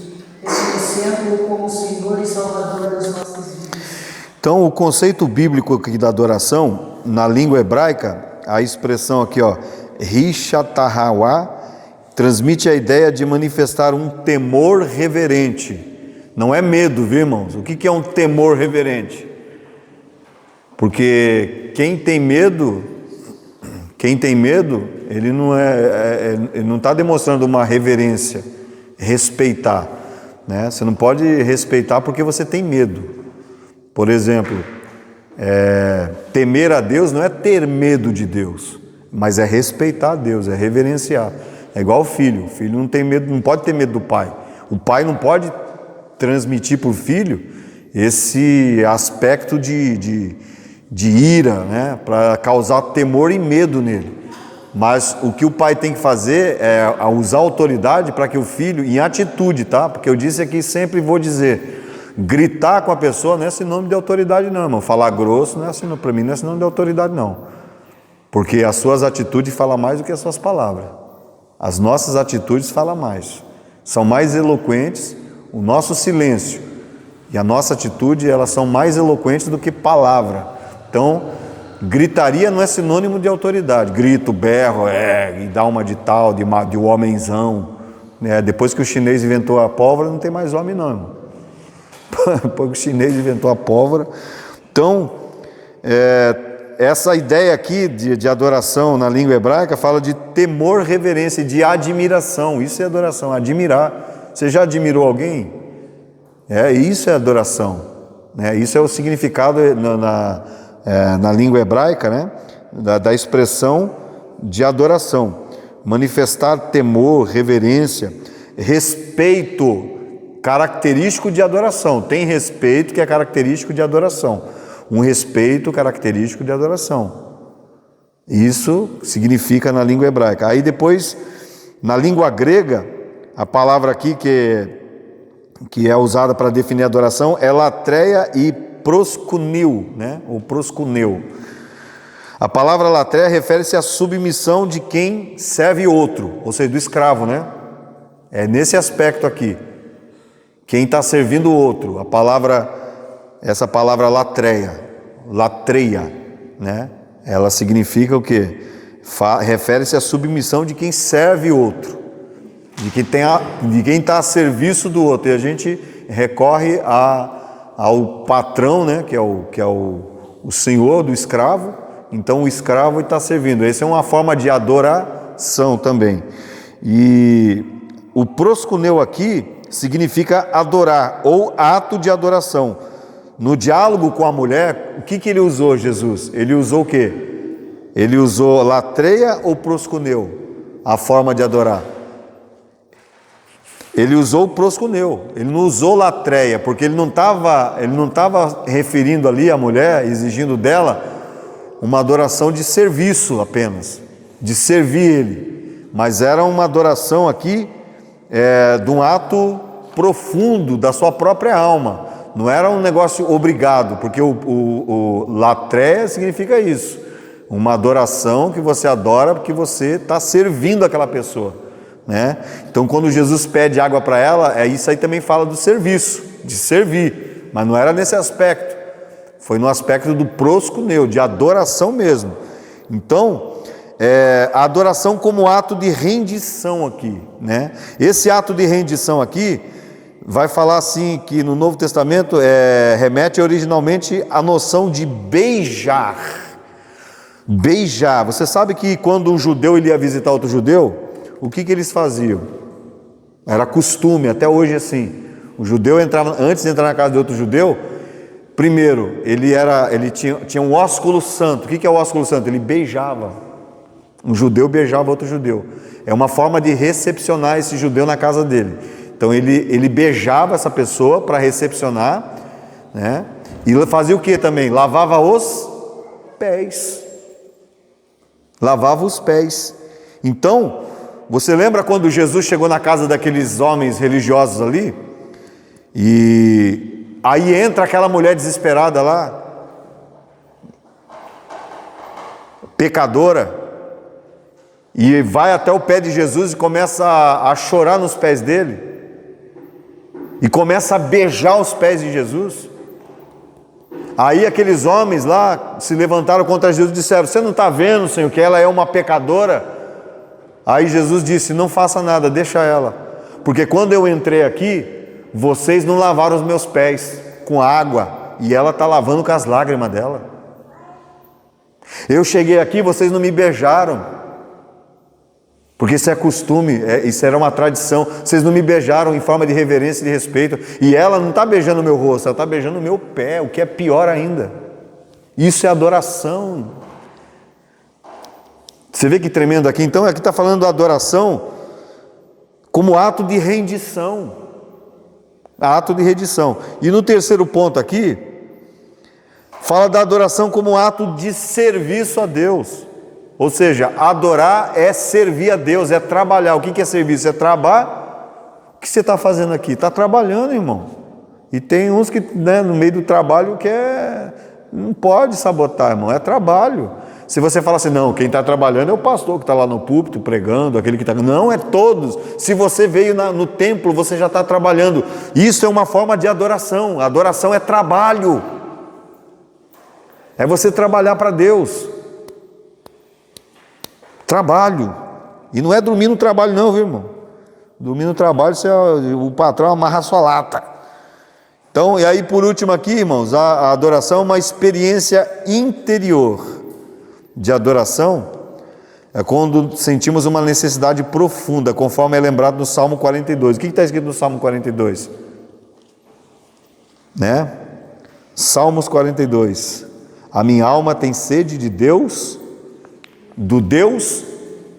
reconhecendo-o como Senhor e Salvador das nossas vidas. Então, o conceito bíblico aqui da adoração, na língua hebraica, a expressão aqui, ó, Rishatahawa, transmite a ideia de manifestar um temor reverente. Não é medo, viu, irmãos? O que é um temor reverente? Porque quem tem medo, Quem tem medo, ele não está demonstrando uma reverência, respeitar, né? Você não pode respeitar porque você tem medo. Por exemplo, temer a Deus não é ter medo de Deus, mas é respeitar a Deus, é reverenciar. É igual o filho não tem medo, não pode ter medo do pai. O pai não pode transmitir para o filho esse aspecto de ira, né, para causar temor e medo nele. Mas o que o pai tem que fazer é usar autoridade para que o filho, em atitude, tá? Porque eu disse aqui, sempre vou dizer, gritar com a pessoa não é sinônimo de autoridade não, irmão. Falar grosso não é sinônimo, para mim não é sinônimo de autoridade não. Porque as suas atitudes falam mais do que as suas palavras. As nossas atitudes falam mais. São mais eloquentes, o nosso silêncio e a nossa atitude, elas são mais eloquentes do que palavra. Então, gritaria não é sinônimo de autoridade. Grito, berro, e dá uma de tal, de homenzão, né? Depois que o chinês inventou a pólvora, não tem mais homem não, irmão. Depois que o chinês inventou a pólvora. Então, essa ideia aqui de adoração na língua hebraica fala de temor, reverência e de admiração. Isso é adoração, admirar. Você já admirou alguém? Isso é adoração, né? Isso é o significado na língua hebraica, né? Da expressão de adoração. Manifestar temor, reverência, respeito, característico de adoração. Tem respeito que é característico de adoração. Um respeito característico de adoração. Isso significa na língua hebraica. Aí depois, na língua grega, a palavra aqui que é usada para definir adoração é latreia e proskuneu, né? Ou proskuneu. A palavra latreia refere-se à submissão de quem serve outro, ou seja, do escravo, né? É nesse aspecto aqui. Quem está servindo o outro. Essa palavra latreia, né? Ela significa o quê? Refere-se à submissão de quem serve outro, de quem está a serviço do outro. E a gente recorre ao patrão, né? Que é o senhor do escravo. Então o escravo está servindo. Essa é uma forma de adoração também. E o proskuneu aqui significa adorar ou ato de adoração. No diálogo com a mulher, o que ele usou, Jesus? Ele usou o quê? Ele usou latreia ou proskuneu? A forma de adorar. Ele usou o proskuneu, ele não usou latreia, porque ele não estava referindo ali a mulher, exigindo dela uma adoração de serviço apenas, de servir ele. Mas era uma adoração aqui de um ato profundo da sua própria alma. Não era um negócio obrigado, porque o latreia significa isso. Uma adoração que você adora porque você está servindo aquela pessoa, né? Então, quando Jesus pede água para ela, isso aí também fala do serviço, de servir. Mas não era nesse aspecto. Foi no aspecto do proskuneu, de adoração mesmo. Então, a adoração como ato de rendição aqui, né? Esse ato de rendição aqui vai falar assim que no Novo Testamento remete originalmente à noção de beijar. Beijar. Você sabe que quando um judeu ele ia visitar outro judeu, o que eles faziam? Era costume, até hoje assim. O judeu entrava, antes de entrar na casa de outro judeu, primeiro, ele tinha um ósculo santo. O que é o ósculo santo? Ele beijava. Um judeu beijava outro judeu. É uma forma de recepcionar esse judeu na casa dele. Então ele beijava essa pessoa para recepcionar, né? E fazia o que também? Lavava os pés. Lavava os pés. Então, você lembra quando Jesus chegou na casa daqueles homens religiosos ali? E aí entra aquela mulher desesperada lá, pecadora, e vai até o pé de Jesus e começa a chorar nos pés dele. E começa a beijar os pés de Jesus. Aí aqueles homens lá se levantaram contra Jesus e disseram: você não está vendo, Senhor, que ela é uma pecadora? Aí Jesus disse: não faça nada, deixa ela. Porque quando eu entrei aqui, vocês não lavaram os meus pés com água. E ela está lavando com as lágrimas dela. Eu cheguei aqui, vocês não me beijaram. Porque isso é costume, isso era uma tradição. Vocês não me beijaram em forma de reverência e de respeito. E ela não está beijando o meu rosto, ela está beijando o meu pé, o que é pior ainda. Isso é adoração. Você vê que tremendo aqui? Então, aqui está falando da adoração como ato de rendição. Ato de rendição. E no terceiro ponto aqui, fala da adoração como ato de serviço a Deus. Ou seja, adorar é servir a Deus, é trabalhar. O que é serviço? É trabalho. O que você está fazendo aqui? Está trabalhando, irmão. E tem uns que, né, no meio do trabalho não pode sabotar, irmão. É trabalho. Se você fala assim, não, quem está trabalhando é o pastor que está lá no púlpito pregando, aquele que está... Não, é todos. Se você veio no templo, você já está trabalhando. Isso é uma forma de adoração. A adoração é trabalho. É você trabalhar para Deus. Trabalho. E não é dormir no trabalho não, viu, irmão? Dormir no trabalho, o patrão amarra a sua lata. Então, e aí por último aqui, irmãos, a adoração é uma experiência interior de adoração. É quando sentimos uma necessidade profunda, conforme é lembrado no Salmo 42. O que está escrito no Salmo 42? Né? Salmos 42. A minha alma tem sede de Deus, do Deus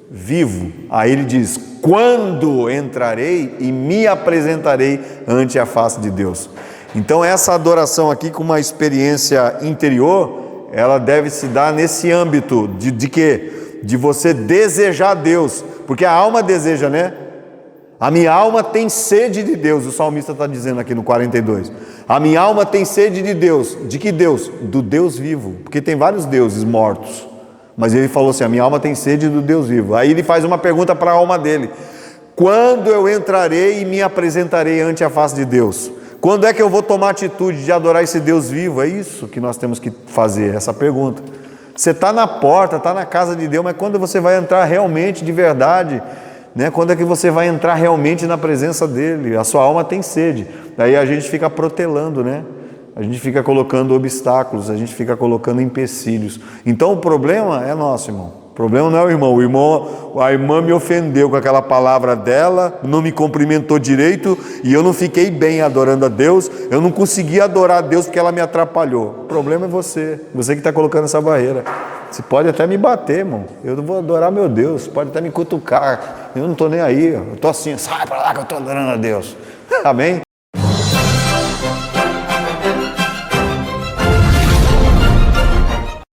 vivo. Aí ele diz, quando entrarei e me apresentarei ante a face de Deus. Então essa adoração aqui com uma experiência interior, ela deve se dar nesse âmbito de quê? De você desejar Deus, porque a alma deseja, né? A minha alma tem sede de Deus, o salmista está dizendo aqui no 42. A minha alma tem sede de Deus. De que Deus? Do Deus vivo, porque tem vários deuses mortos. Mas ele falou assim, a minha alma tem sede do Deus vivo. Aí ele faz uma pergunta para a alma dele. Quando eu entrarei e me apresentarei ante a face de Deus? Quando é que eu vou tomar atitude de adorar esse Deus vivo? É isso que nós temos que fazer, essa pergunta. Você está na porta, está na casa de Deus, mas quando você vai entrar realmente, de verdade, né? Quando é que você vai entrar realmente na presença dele? A sua alma tem sede. Daí a gente fica protelando, né? A gente fica colocando obstáculos, a gente fica colocando empecilhos. Então o problema é nosso, irmão. O problema não é o irmão. A irmã me ofendeu com aquela palavra dela, não me cumprimentou direito e eu não fiquei bem adorando a Deus. Eu não consegui adorar a Deus porque ela me atrapalhou. O problema é você que está colocando essa barreira. Você pode até me bater, irmão. Eu não vou adorar meu Deus. Pode até me cutucar. Eu não estou nem aí. Eu estou assim, sai para lá que eu estou adorando a Deus. Amém?